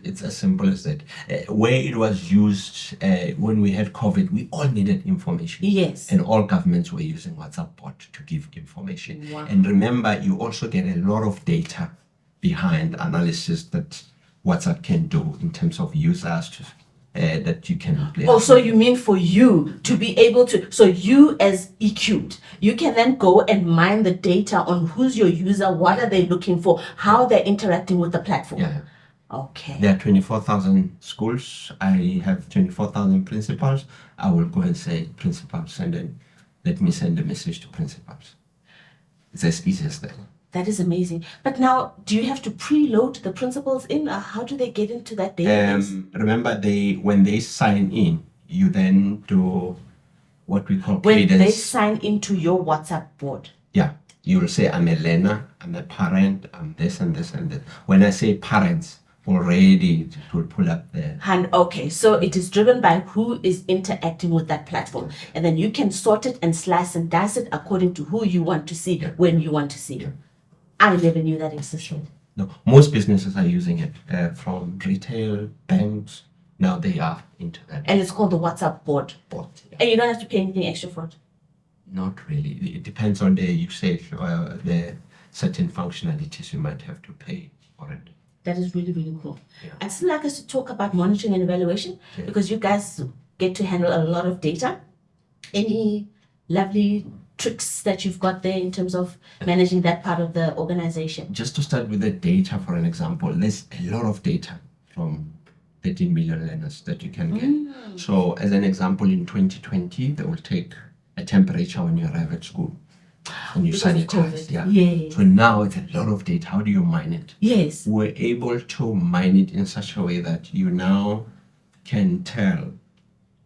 Speaker 2: it's as simple as that. Where it was used when we had COVID, we all needed information.
Speaker 1: Yes.
Speaker 2: And all governments were using WhatsApp bot to give information.
Speaker 1: Wow.
Speaker 2: And remember, you also get a lot of data behind analysis that WhatsApp can do in terms of users that you can play.
Speaker 1: Oh, so you mean for you to be able to, so you as Ecubed, you can then go and mine the data on who's your user, what are they looking for, how they're interacting with the platform.
Speaker 2: Yeah.
Speaker 1: Okay.
Speaker 2: There are 24,000 schools. I have 24,000 principals. I will go and say, principals, let me send a message to principals. It's as easy as that.
Speaker 1: That is amazing. But now, do you have to preload the principals in? Or how do they get into that database?
Speaker 2: Remember, when they sign in, you then do what we call
Speaker 1: When
Speaker 2: cadence.
Speaker 1: they sign into your WhatsApp board.
Speaker 2: Yeah, you will say, I'm a learner, I'm a parent, I'm this and this and that. When I say parents, already it will pull up there.
Speaker 1: And okay, so it is driven by who is interacting with that platform. And then you can sort it and slice and dice it according to who you want to see, when you want to see.
Speaker 2: Yeah.
Speaker 1: I never knew that existed.
Speaker 2: No, most businesses are using it, from retail, banks. Now they are into that
Speaker 1: And it's called the WhatsApp board.
Speaker 2: bot. Yeah.
Speaker 1: And you don't have to pay anything extra for it.
Speaker 2: Not really. It depends on the usage or the certain functionalities you might have to pay for it.
Speaker 1: That is really, really cool.
Speaker 2: Yeah.
Speaker 1: I'd still like us to talk about monitoring and evaluation because you guys get to handle a lot of data. Any lovely tricks that you've got there in terms of managing that part of the organization?
Speaker 2: Just to start with the data, for an example, there's a lot of data from 13 million learners that you can get. So as an example, in 2020, they will take a temperature when you arrive at school and you
Speaker 1: Because of
Speaker 2: sanitize.
Speaker 1: COVID.
Speaker 2: Yeah.
Speaker 1: Yeah.
Speaker 2: So now it's a lot of data. How do you mine it?
Speaker 1: Yes.
Speaker 2: We're able to mine it in such a way that you now can tell,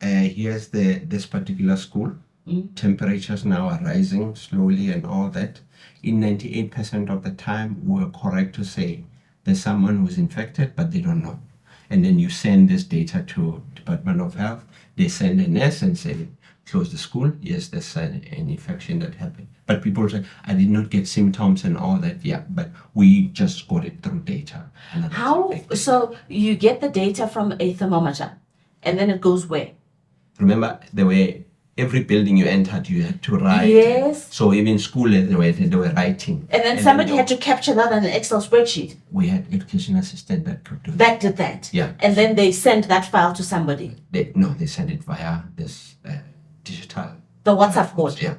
Speaker 2: here's this particular school. Temperatures now are rising slowly and all that. In 98% of the time, we're correct to say there's someone who's infected, but they don't know. And then you send this data to Department of Health. They send a nurse and say, close the school. Yes, there's an infection that happened. But people say, I did not get symptoms and all that. Yeah, but we just got it through data. And that's
Speaker 1: How?
Speaker 2: a big thing.
Speaker 1: So you get the data from a thermometer and then it goes where?
Speaker 2: Remember, the way every building you entered, you had to write.
Speaker 1: Yes.
Speaker 2: So even school, they were writing.
Speaker 1: And then somebody had to capture that on an Excel spreadsheet.
Speaker 2: We had education assistant that could do that.
Speaker 1: That did that.
Speaker 2: Yeah.
Speaker 1: And then they sent that file to somebody.
Speaker 2: They send it via this digital.
Speaker 1: The WhatsApp board.
Speaker 2: Yeah.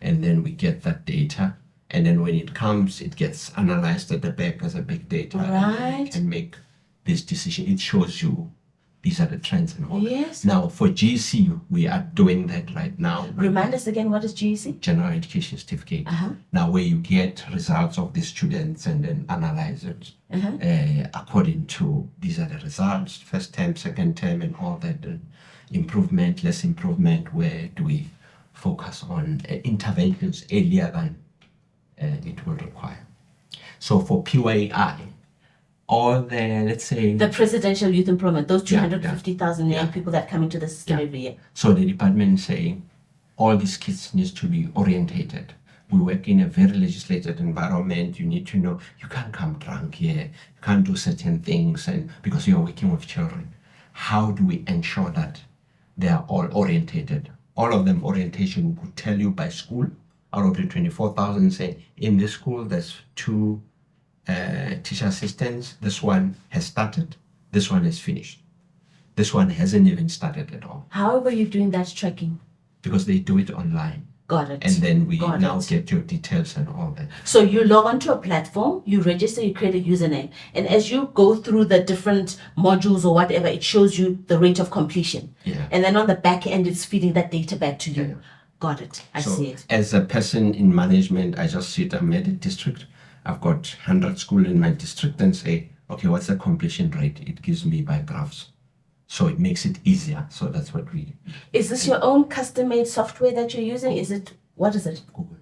Speaker 2: And then we get that data. And then when it comes, it gets analyzed at the back as a big data. And then
Speaker 1: Right.
Speaker 2: you can make this decision. It shows you the these are the trends and all.
Speaker 1: Yes.
Speaker 2: Now for GC, we are doing that right now.
Speaker 1: Remind us again, what is GEC?
Speaker 2: General Education Certificate.
Speaker 1: Uh-huh.
Speaker 2: Now where you get results of the students and then analyze it according to these are the results, first term, second term, and all that. Improvement, less improvement, where do we focus on interventions earlier than it will require. So for PYI, all the, let's say...
Speaker 1: The Presidential Youth Improvement, those 250,000 young people that come into the system every year.
Speaker 2: So the department is saying all these kids need to be orientated. We work in a very legislated environment. You need to know you can't come drunk here. You can't do certain things, and because you're working with children. How do we ensure that they are all orientated? All of them orientation would tell you by school. Out of the 24,000, say in this school there's 2 teacher assistants. This one has started. This one is finished. This one hasn't even started at all.
Speaker 1: How are you doing that tracking?
Speaker 2: Because they do it online.
Speaker 1: Got it.
Speaker 2: And then we now get your details and all that.
Speaker 1: So you log onto a platform, you register, you create a username. And as you go through the different modules or whatever, it shows you the rate of completion.
Speaker 2: Yeah.
Speaker 1: And then on the back end, it's feeding that data back to you.
Speaker 2: Yeah.
Speaker 1: Got it. I see it.
Speaker 2: As a person in management, I just sit a medic district. I've got 100 schools in my district and say, okay, what's the completion rate? It gives me by graphs. So it makes it easier. So that's what we...
Speaker 1: Is this your own custom-made software that you're using? Is it, what is it?
Speaker 2: Google.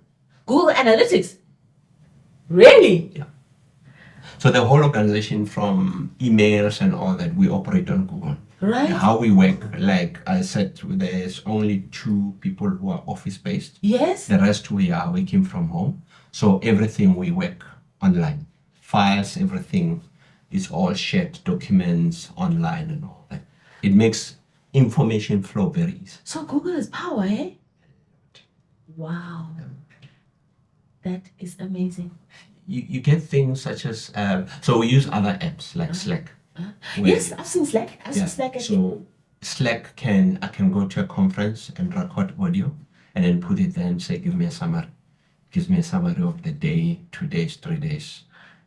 Speaker 1: Google Analytics? Really?
Speaker 2: Yeah. So the whole organization, from emails and all that, we operate on Google.
Speaker 1: Right.
Speaker 2: How we work, like I said, there's only 2 people who are office-based.
Speaker 1: Yes.
Speaker 2: The rest we are working from home. So everything we work online. Files, everything is all shared, documents online and all that. It makes information flow very easy.
Speaker 1: So Google is power, eh? Wow. That is amazing.
Speaker 2: You get things such as, so we use other apps like Slack.
Speaker 1: Yes, I've seen Slack. I've seen Slack.
Speaker 2: So Slack I can go to a conference and record audio and then put it there and say, give me a summary. Gives me a summary of the day, 2 days, 3 days.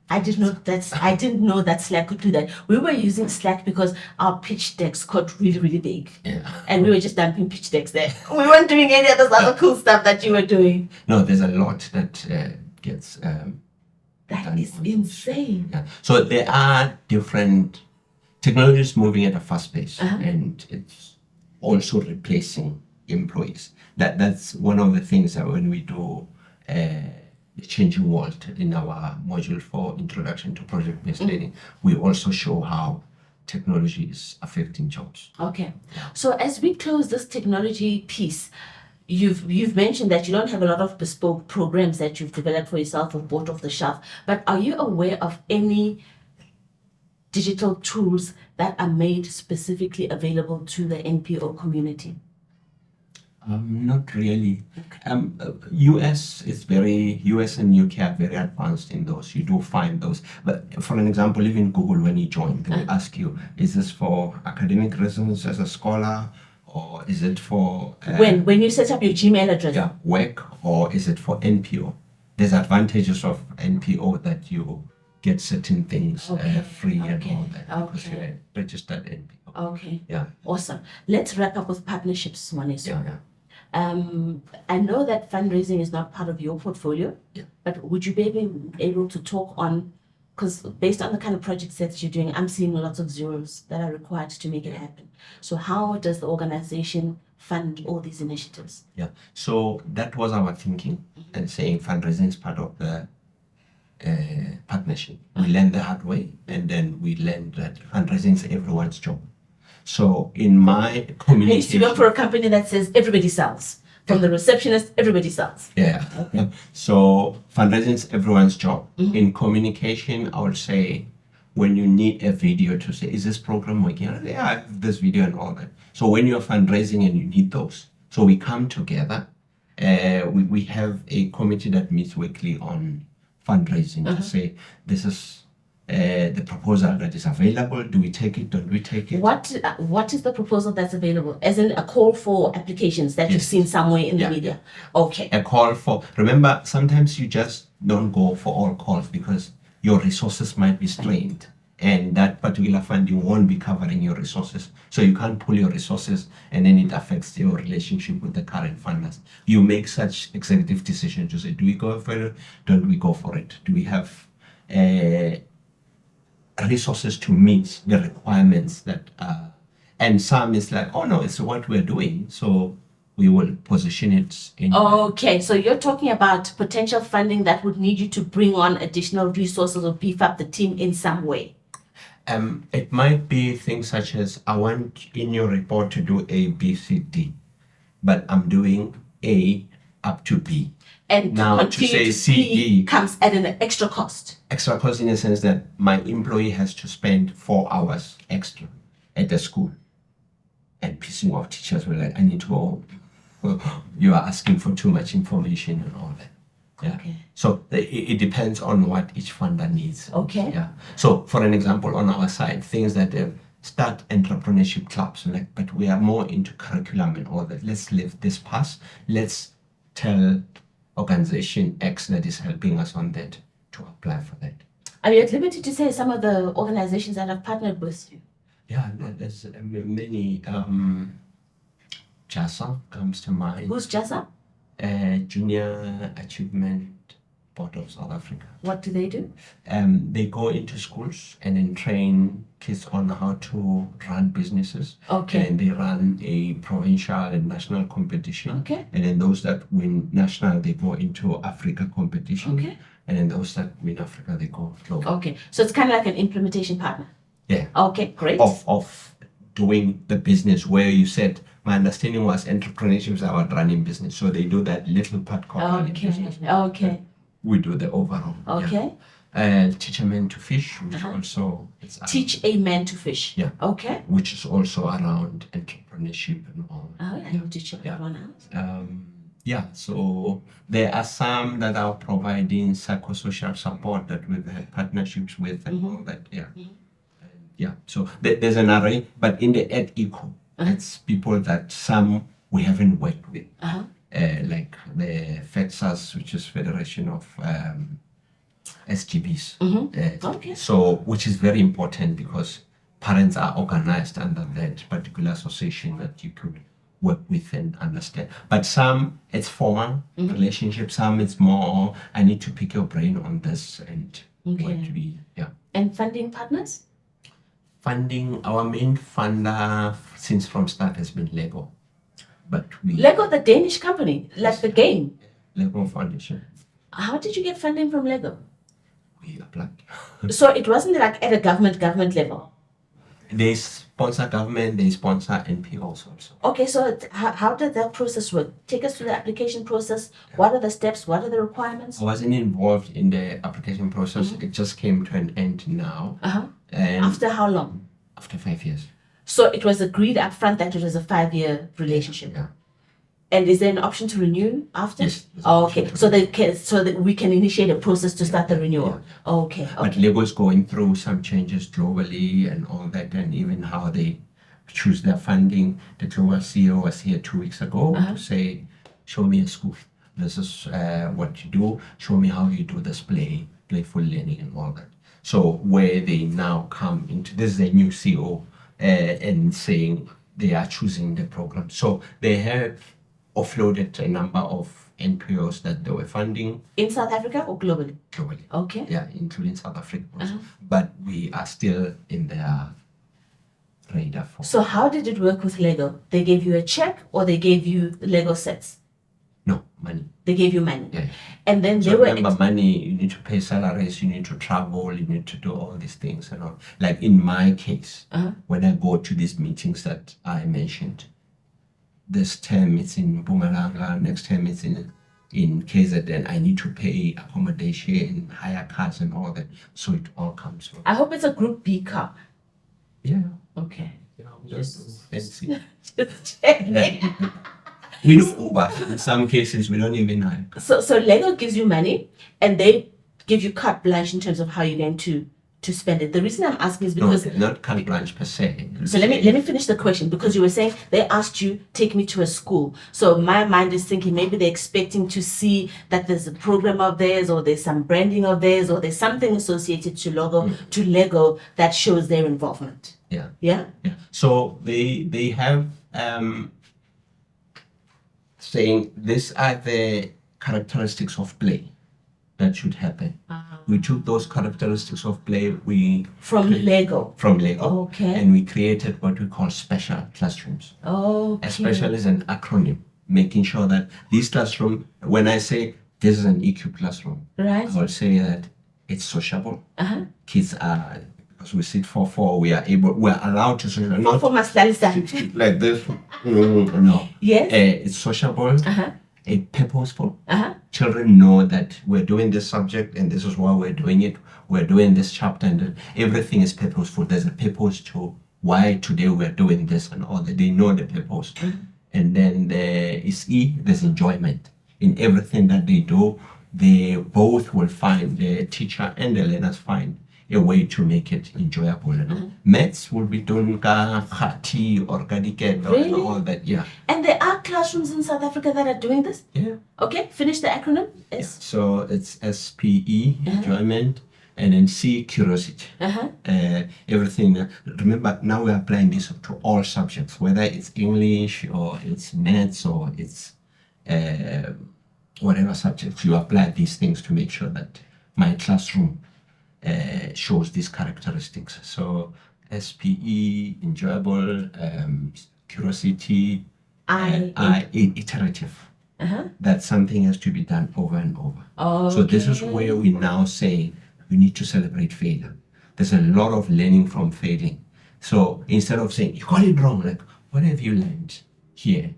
Speaker 1: I didn't know that Slack could do that. We were using Slack because our pitch decks got really, really big.
Speaker 2: Yeah.
Speaker 1: And we were just dumping pitch decks there. We weren't doing any of those other cool stuff that you were doing.
Speaker 2: No, there's a lot that gets
Speaker 1: That is insane.
Speaker 2: Yeah. So there are different technologies moving at a fast pace, and it's also replacing employees. That's one of the things that when we do the changing world in our module for introduction to project-based learning, we also show how technology is affecting jobs.
Speaker 1: Okay. So as we close this technology piece, you've mentioned that you don't have a lot of bespoke programs that you've developed for yourself or bought off the shelf, but are you aware of any digital tools that are made specifically available to the NPO community?
Speaker 2: Not really. US and UK are very advanced in those. You do find those. But for an example, even Google, when you join, they will ask you, is this for academic reasons as a scholar, or is it for...
Speaker 1: when you set up your Gmail address?
Speaker 2: Yeah, work, or is it for NPO? There's advantages of NPO that you get certain things free and all that because you're a registered NPO.
Speaker 1: Okay.
Speaker 2: Yeah.
Speaker 1: Awesome. Let's wrap up with partnerships, Moneso.
Speaker 2: Yeah.
Speaker 1: I know that fundraising is not part of your portfolio, but would you be able to talk on, because based on the kind of projects that you're doing, I'm seeing lots of zeros that are required to make it happen. So how does the organization fund all these initiatives?
Speaker 2: Yeah, so that was our thinking and saying fundraising is part of the partnership. We learned the hard way, and then we learned that fundraising is everyone's job. So in my communication... I
Speaker 1: used to work for a company that says everybody sells. From the receptionist, everybody sells.
Speaker 2: Yeah. So fundraising is everyone's job. In communication, I would say when you need a video to say, is this program working? Yeah, I have this video and all that. So when you're fundraising and you need those, so we come together. We have a committee that meets weekly on fundraising to say, this is the proposal that is available. Do we take it? Don't we take it?
Speaker 1: What is the proposal that's available? As in a call for applications that you've seen somewhere in the media? Okay.
Speaker 2: A call for... Remember, sometimes you just don't go for all calls because your resources might be strained and that particular funding won't be covering your resources. So you can't pull your resources and then it affects your relationship with the current funders. You make such executive decisions to say, do we go for it? Don't we go for it? Do we have resources to meet the requirements that and some is like, oh no, it's what we're doing. So we will position it in.
Speaker 1: Okay, so you're talking about potential funding that would need you to bring on additional resources or beef up the team in some way.
Speaker 2: It might be things such as, I want in your report to do A, B, C, D, but I'm doing A up to B.
Speaker 1: And
Speaker 2: now to say C, D
Speaker 1: comes at an extra cost.
Speaker 2: Extra cost in the sense that my employee has to spend 4 hours extra at the school. And pissing off teachers were like, I need to go. You are asking for too much information and all that. Yeah.
Speaker 1: Okay.
Speaker 2: So it depends on what each funder needs.
Speaker 1: Okay.
Speaker 2: Yeah. So for an example, on our side, things that start entrepreneurship clubs, like, but we are more into curriculum and all that. Let's live this past. Let's tell organization X that is helping us on that to apply for that.
Speaker 1: Are you at liberty to say some of the organizations that have partnered with you?
Speaker 2: Yeah, there's many. JASA comes to mind.
Speaker 1: Who's JASA?
Speaker 2: Junior Achievement Board of South Africa.
Speaker 1: What do they do?
Speaker 2: They go into schools and then train kids on how to run businesses.
Speaker 1: Okay.
Speaker 2: And they run a provincial and national competition.
Speaker 1: Okay.
Speaker 2: And then those that win national, they go into Africa competition.
Speaker 1: Okay.
Speaker 2: And then those that win Africa, they go global.
Speaker 1: Okay. So it's kind of like an implementation partner.
Speaker 2: Yeah.
Speaker 1: Okay, great.
Speaker 2: Of doing the business where you said, my understanding was entrepreneurship is about running business. So they do that little part called running business.
Speaker 1: Okay.
Speaker 2: We do the overall.
Speaker 1: Okay.
Speaker 2: Yeah. Teach a man to fish, which also it's
Speaker 1: Teach a man to fish.
Speaker 2: Yeah.
Speaker 1: Okay.
Speaker 2: Which is also around entrepreneurship and all.
Speaker 1: Oh, I need to check that one out.
Speaker 2: Yeah, so there are some that are providing psychosocial support that we've had partnerships with and all that. Yeah. Yeah, so there's an array, but in the Ed Eco, it's people that some we haven't worked with, like the FEDSAS, which is Federation of SGBs.
Speaker 1: Okay.
Speaker 2: So, which is very important because parents are organized under that particular association that you could work with and understand. But some, it's formal relationship, some it's more, I need to pick your brain on this and what we, yeah.
Speaker 1: And funding partners?
Speaker 2: Funding, our main funder since from start has been Lego. But we
Speaker 1: Lego, the Danish company, like the game.
Speaker 2: Lego Foundation.
Speaker 1: How did you get funding from Lego?
Speaker 2: We applied.
Speaker 1: So it wasn't like at a government level.
Speaker 2: They sponsor government, they sponsor NPOs also.
Speaker 1: Okay, so how did that process work? Take us through the application process. What are the steps? What are the requirements?
Speaker 2: I wasn't involved in the application process. It just came to an end now. And
Speaker 1: after how long?
Speaker 2: After 5 years.
Speaker 1: So it was agreed up front that it was a 5-year relationship.
Speaker 2: Yeah.
Speaker 1: And is there an option to renew after?
Speaker 2: Yes.
Speaker 1: Oh, okay. So that we can initiate a process to start the renewal.
Speaker 2: Yeah.
Speaker 1: Okay.
Speaker 2: But Lego is going through some changes globally and all that, and even how they choose their funding. The global CEO was here 2 weeks ago to say, show me a school. This is what you do. Show me how you do this playful learning and all that. So where they now come into, this is a new CEO and saying they are choosing the program. So they have offloaded a number of NPOs that they were funding.
Speaker 1: In South Africa or globally?
Speaker 2: Globally.
Speaker 1: Okay.
Speaker 2: Yeah, including South Africa also. But we are still in their radar.
Speaker 1: So how did it work with Lego? They gave you a check or they gave you Lego sets?
Speaker 2: No, money.
Speaker 1: They gave you money.
Speaker 2: Yeah.
Speaker 1: And then
Speaker 2: so
Speaker 1: they were...
Speaker 2: remember, money, you need to pay salaries, you need to travel, you need to do all these things and all. Like in my case, when I go to these meetings that I mentioned, this term it's in Mpumalanga, next term it's in KZN, I need to pay accommodation, hire cars and all that. So it all comes from...
Speaker 1: I hope it's a Group B car.
Speaker 2: Yeah.
Speaker 1: Okay.
Speaker 2: Yeah, just fancy.
Speaker 1: Just checking.
Speaker 2: We do Uber. In some cases, we don't even hire.
Speaker 1: So Lego gives you money and they give you carte blanche in terms of how you're going to to spend it? The reason I'm asking is because
Speaker 2: not carte blanche per se.
Speaker 1: so let me finish the question, because you were saying they asked you take me to a school. So my mind is thinking maybe they're expecting to see that there's a program of theirs, or there's some branding of theirs, or there's something associated to Lego that shows their involvement.
Speaker 2: Yeah.
Speaker 1: Yeah.
Speaker 2: Yeah. So they have saying these are the characteristics of play that should happen. We took those characteristics of play
Speaker 1: from Lego. Okay.
Speaker 2: And we created what we call special classrooms.
Speaker 1: Okay.
Speaker 2: A special is an acronym, making sure that this classroom, when I say this is an Ecubed classroom,
Speaker 1: right,
Speaker 2: I will say that it's sociable. Kids are, because we sit for four, we're allowed to social, not
Speaker 1: for
Speaker 2: like this. No.
Speaker 1: Yes.
Speaker 2: It's sociable. It's purposeful. Children know that we're doing this subject and this is why we're doing it. We're doing this chapter and everything is purposeful. There's a purpose to why today we're doing this and all that. They know the purpose. And then there is there's enjoyment in everything that they do. They both will find, the teacher and the learners find a way to make it enjoyable. Maths will be done ka khati or kadiketo and all that. Yeah.
Speaker 1: And there are classrooms in South Africa that are doing this?
Speaker 2: Yeah.
Speaker 1: Okay, finish the acronym.
Speaker 2: So it's SPE, enjoyment, and then C, curiosity. Everything. Remember, now we're applying this to all subjects, whether it's English or it's maths or it's whatever subject. You apply these things to make sure that my classroom shows these characteristics. So SPE, enjoyable, curiosity, iterative. That something has to be done over and over. So this is where we now say we need to celebrate failure. There's a lot of learning from failing. So instead of saying you got it wrong, like what have you learned here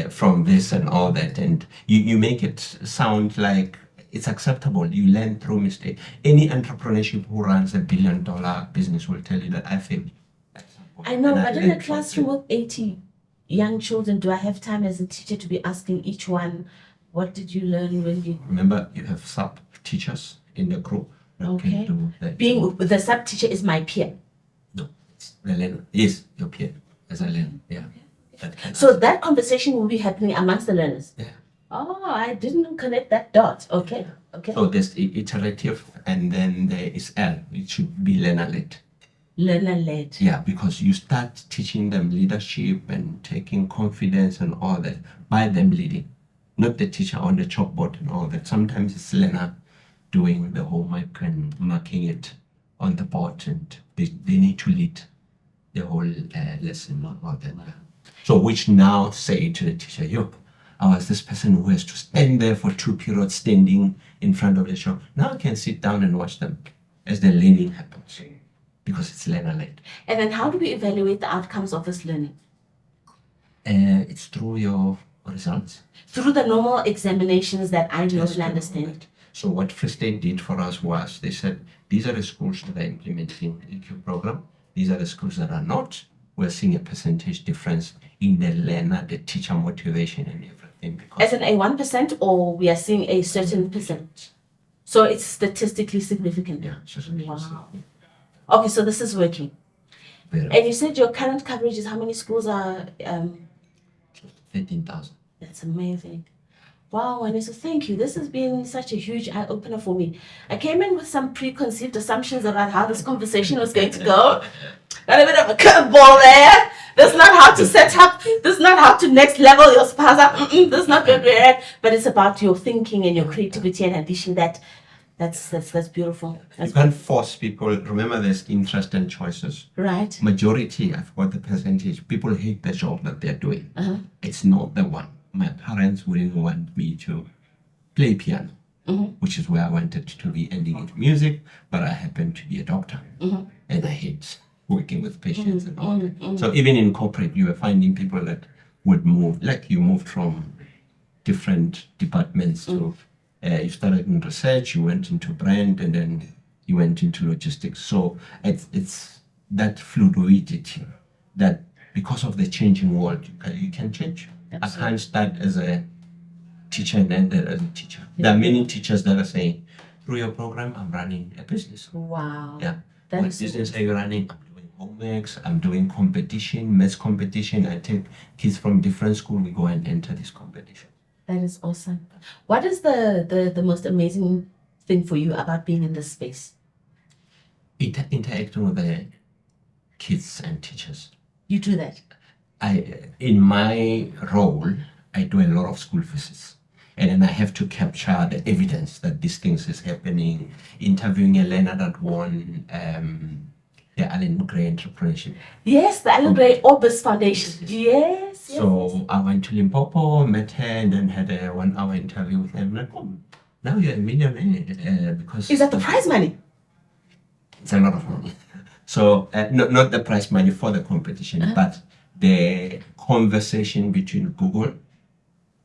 Speaker 2: from this and all that, and you make it sound like it's acceptable. You learn through mistake. Any entrepreneurship who runs $1 billion business will tell you that I failed.
Speaker 1: I know, but in a classroom with 80 young children, do I have time as a teacher to be asking each one, what did you learn when you...
Speaker 2: Remember, you have sub-teachers in the group that can do that.
Speaker 1: Being the sub-teacher is my peer?
Speaker 2: No, it's the learner. Yes, your peer as a learner, yeah.
Speaker 1: So that conversation will be happening amongst the learners?
Speaker 2: Yeah.
Speaker 1: Oh, I didn't connect that dot. Okay.
Speaker 2: So there's iterative, and then there is L. It should be learner-led.
Speaker 1: Learner-led.
Speaker 2: Yeah, because you start teaching them leadership and taking confidence and all that by them leading, not the teacher on the chalkboard and all that. Sometimes it's learner doing the homework and marking it on the board, and they need to lead the whole lesson, not all that. So which now say to the teacher, I was this person who has to stand there for 2 periods standing in front of the show. Now I can sit down and watch them as the learning happens, because it's learner-led.
Speaker 1: And then how do we evaluate the outcomes of this learning?
Speaker 2: It's through your results.
Speaker 1: Through the normal examinations that I know and understand.
Speaker 2: So what Free State did for us was, they said, these are the schools that are implementing the Ecubed program. These are the schools that are not. We're seeing a percentage difference in the learner, the teacher motivation and everything.
Speaker 1: As in a 1%, or we are seeing a certain percent? So it's statistically significant.
Speaker 2: Yeah.
Speaker 1: Wow. Okay, so this is working. And you said your current coverage is how many schools are...
Speaker 2: 13,000.
Speaker 1: That's amazing. Wow, Anissa, thank you. This has been such a huge eye-opener for me. I came in with some preconceived assumptions about how this conversation was going to go. Got a bit of a curveball there. That's not how to set up. This is not how to next level your spouse up. This is not going to be right. But it's about your thinking and your creativity and ambition. That's beautiful.
Speaker 2: You can't force people. Remember, there's interest and choices.
Speaker 1: Right.
Speaker 2: Majority, I forgot the percentage. People hate the job that they're doing. It's not the one. My parents wouldn't want me to play piano, which is where I wanted to be ending into music, but I happened to be a doctor, and I hate working with patients and all that. So even in corporate, you were finding people that would move, like you moved from different departments to, you started in research, you went into brand, and then you went into logistics. So it's that fluidity that because of the changing world, you can change. Absolutely. I can't start as a teacher and end as a teacher. There are many teachers that are saying, through your program, I'm running a business.
Speaker 1: Wow.
Speaker 2: Yeah.
Speaker 1: That
Speaker 2: What
Speaker 1: is so
Speaker 2: business are you running? I'm doing homeworks, I'm doing competition, maths competition. I take kids from different schools, we go and enter this competition.
Speaker 1: That is awesome. What is the most amazing thing for you about being in this space?
Speaker 2: Interacting with the kids and teachers.
Speaker 1: You do that.
Speaker 2: In my role, I do a lot of school visits. And then I have to capture the evidence that these things is happening, interviewing a learner that won the Allen Gray Entrepreneurship.
Speaker 1: Yes, the Alan Gray Orbis Foundation. Yes.
Speaker 2: So I went to Limpopo, met her, and then had a 1 hour interview with her. I'm like, oh, now you're a millionaire. Because
Speaker 1: Is that the prize money?
Speaker 2: it's a lot of money. So not the prize money for the competition, but the conversation between Google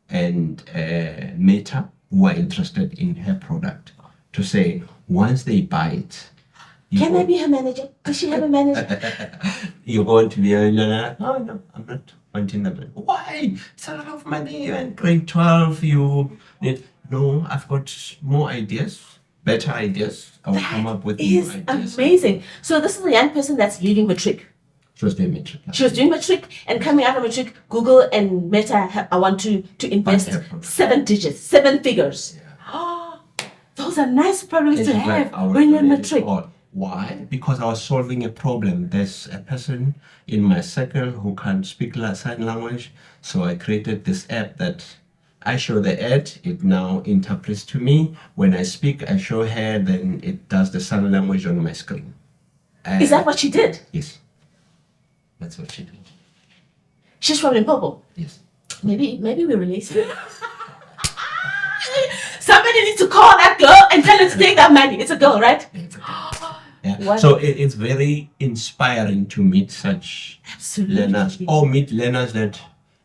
Speaker 2: and Meta, who are interested in her product, to say once they buy it,
Speaker 1: Can I be her manager? Does she have a manager?
Speaker 2: you're going to be a millionaire. Oh no, I'm not wanting the money. Why? It's a lot of money. You're in grade 12. You need. No, I've got more ideas, better ideas. I will come up with new
Speaker 1: Is
Speaker 2: ideas.
Speaker 1: amazing. So this is a young person that's leaving matric.
Speaker 2: She was doing matric.
Speaker 1: She was doing matric and coming out of matric. Google and Meta, I want to invest
Speaker 2: Buy her product.
Speaker 1: 7 digits, 7 figures.
Speaker 2: Yeah.
Speaker 1: Those are nice problems
Speaker 2: It's
Speaker 1: to
Speaker 2: like
Speaker 1: have
Speaker 2: I was
Speaker 1: when you're in
Speaker 2: doing it
Speaker 1: matric.
Speaker 2: all. Why? Because I was solving a problem. There's a person in my circle who can't speak sign language, so I created this app that I show the ad, it now interprets to me. When I speak, I show her, then it does the sign language on my screen.
Speaker 1: Is that what she did?
Speaker 2: Yes. That's what she did.
Speaker 1: She's from Limpopo.
Speaker 2: Yes.
Speaker 1: Maybe we release her. Somebody needs to call that girl and tell her to take that money. It's a girl, right?
Speaker 2: Yeah.
Speaker 1: What?
Speaker 2: So it's very inspiring to meet such
Speaker 1: Absolutely.
Speaker 2: learners, or meet learners that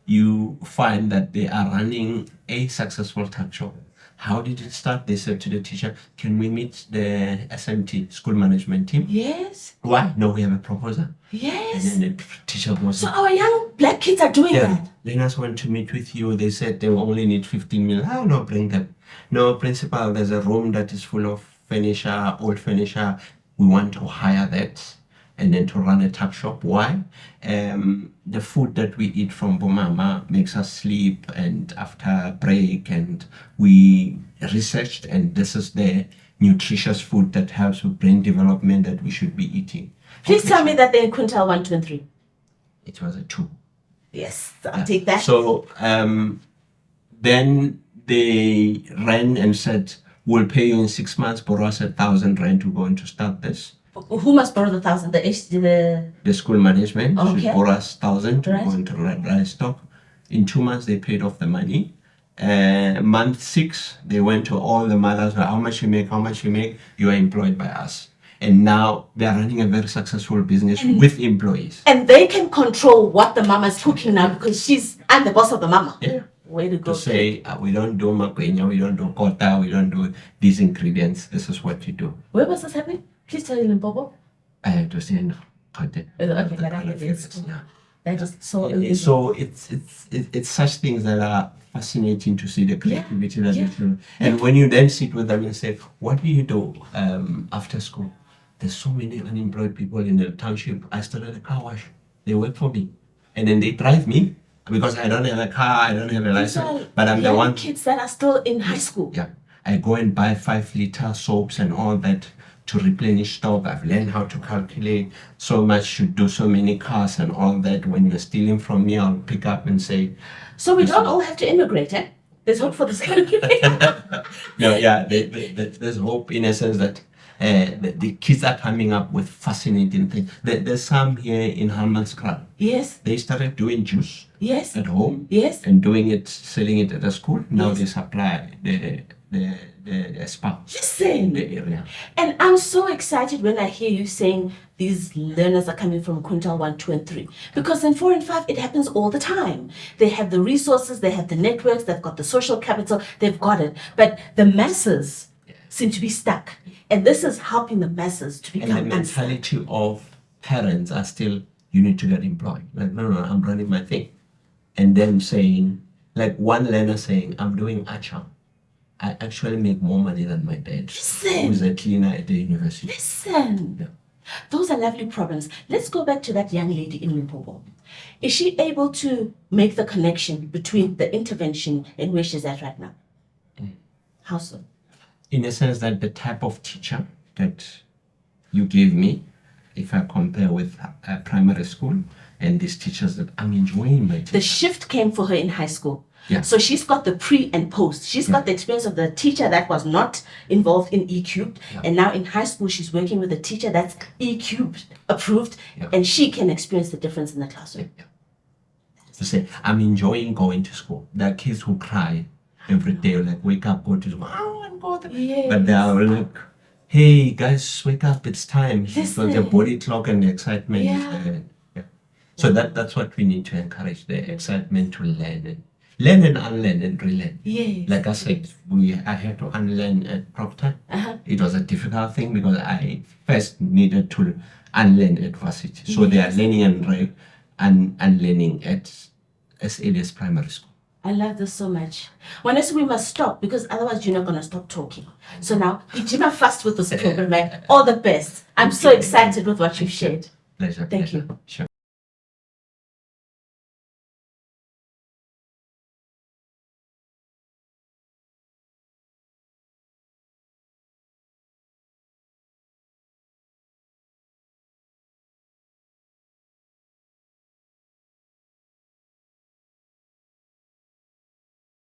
Speaker 2: you find that they are running a successful tuck shop. How did it start? They said to the teacher, can we meet the SMT, school management team?
Speaker 1: Yes.
Speaker 2: Why? No, we have a proposal.
Speaker 1: Yes.
Speaker 2: And then the teacher goes,
Speaker 1: So our young black kids are doing
Speaker 2: yeah,
Speaker 1: that.
Speaker 2: learners want to meet with you. They said they only need 15 minutes. Oh, no, bring them. No, principal, there's a room that is full of furniture, old furniture. We want to hire that and then to run a tuck shop. Why? The food that we eat from Bomama makes us sleep, and after break, and we researched, and this is the nutritious food that helps with brain development that we should be eating.
Speaker 1: Please tell me that they're in quintile 1, 2, and 3.
Speaker 2: It was a 2.
Speaker 1: Yes, I'll take that.
Speaker 2: So then they ran and said, we'll pay you in 6 months, borrow us 1,000 rand. We're going to start this.
Speaker 1: Who must borrow the 1,000?
Speaker 2: The school management should
Speaker 1: Okay.
Speaker 2: borrow us 1,000 to
Speaker 1: Right.
Speaker 2: go into rise stock. In 2 months, they paid off the money. Month 6, they went to all the mothers, how much you make, you are employed by us. And now they are running a very successful business with employees.
Speaker 1: And they can control what the mama's cooking now because I'm the boss of the mama.
Speaker 2: Yeah.
Speaker 1: Way to go.
Speaker 2: To say, we don't do makwenya, we don't do kota, we don't do these ingredients. This is what we do.
Speaker 1: Where was this happening? Please tell you Limpopo.
Speaker 2: It was in Kote.
Speaker 1: Okay, like I hear this.
Speaker 2: Yeah.
Speaker 1: That is so amazing.
Speaker 2: So it's such things that are fascinating to see the creativity that
Speaker 1: yeah.
Speaker 2: they do. And when you then sit with them and say, what do you do after school? There's so many unemployed people in the township. I started a car wash. They work for me. And then they drive me because I don't have a car, I don't have a license. But I'm the
Speaker 1: young
Speaker 2: one.
Speaker 1: kids that are still in high school.
Speaker 2: Yeah. I go and buy 5-liter soaps and all that to replenish stock. I've learned how to calculate so much, should do so many cars and all that. When you're stealing from me, I'll pick up and say.
Speaker 1: So we don't all have to immigrate, eh? There's hope for this country.
Speaker 2: No, yeah, there's hope in a sense that the kids are coming up with fascinating things. There's some here in Hammanskraal.
Speaker 1: Yes.
Speaker 2: They started doing juice
Speaker 1: Yes.
Speaker 2: at home.
Speaker 1: Yes.
Speaker 2: And doing it, selling it at the school. Now
Speaker 1: Yes.
Speaker 2: they supply the spa
Speaker 1: Listen.
Speaker 2: in the area.
Speaker 1: And I'm so excited when I hear you saying these learners are coming from quintile 1, 2, and 3. Because in 4 and 5, it happens all the time. They have the resources, they have the networks, they've got the social capital, they've got it. But the masses seem to be stuck. And this is helping the masses to become
Speaker 2: And the
Speaker 1: unstuck.
Speaker 2: mentality of parents are still, you need to get employed. Like, no, I'm running my thing. And then saying, like one learner saying, I'm doing Acha. I actually make more money than my dad,
Speaker 3: Listen.
Speaker 2: who's a cleaner at the university.
Speaker 3: Listen.
Speaker 2: Yeah.
Speaker 3: Those are lovely problems. Let's go back to that young lady in Limpopo. Is she able to make the connection between the intervention and where she's at right now? How so?
Speaker 2: In a sense that the type of teacher that you gave me, if I compare with primary school and these teachers that I'm enjoying my teacher.
Speaker 3: The shift came for her in high school.
Speaker 2: Yeah.
Speaker 3: So she's got the pre and post. She's got the experience of the teacher that was not involved in Ecubed.
Speaker 2: Yeah.
Speaker 3: And now in high school, she's working with a teacher that's Ecubed approved.
Speaker 2: Yeah.
Speaker 3: And she can experience the difference in the classroom.
Speaker 2: Yeah. To say, I'm enjoying going to school. There are kids who cry every day, like wake up, go to school. I want to go there.
Speaker 3: Yes.
Speaker 2: But they are like, hey guys, wake up, it's time. So the
Speaker 3: Listen.
Speaker 2: body clock and the excitement is
Speaker 3: Yeah.
Speaker 2: there. Yeah. So that's what we need to encourage, the excitement to learn and unlearn and relearn.
Speaker 3: Yes.
Speaker 2: Like I said, I had to unlearn at Proctor.
Speaker 3: Uh-huh.
Speaker 2: It was a difficult thing because I first needed to unlearn at varsity. So they are learning and unlearning at as early as primary school.
Speaker 3: I love this so much. Honestly, we must stop because otherwise you're not going to stop talking. So now, Ijima fast with this program. All the best. I'm so excited with what you've shared.
Speaker 2: Pleasure.
Speaker 3: Thank
Speaker 2: pleasure.
Speaker 3: you.
Speaker 2: Sure.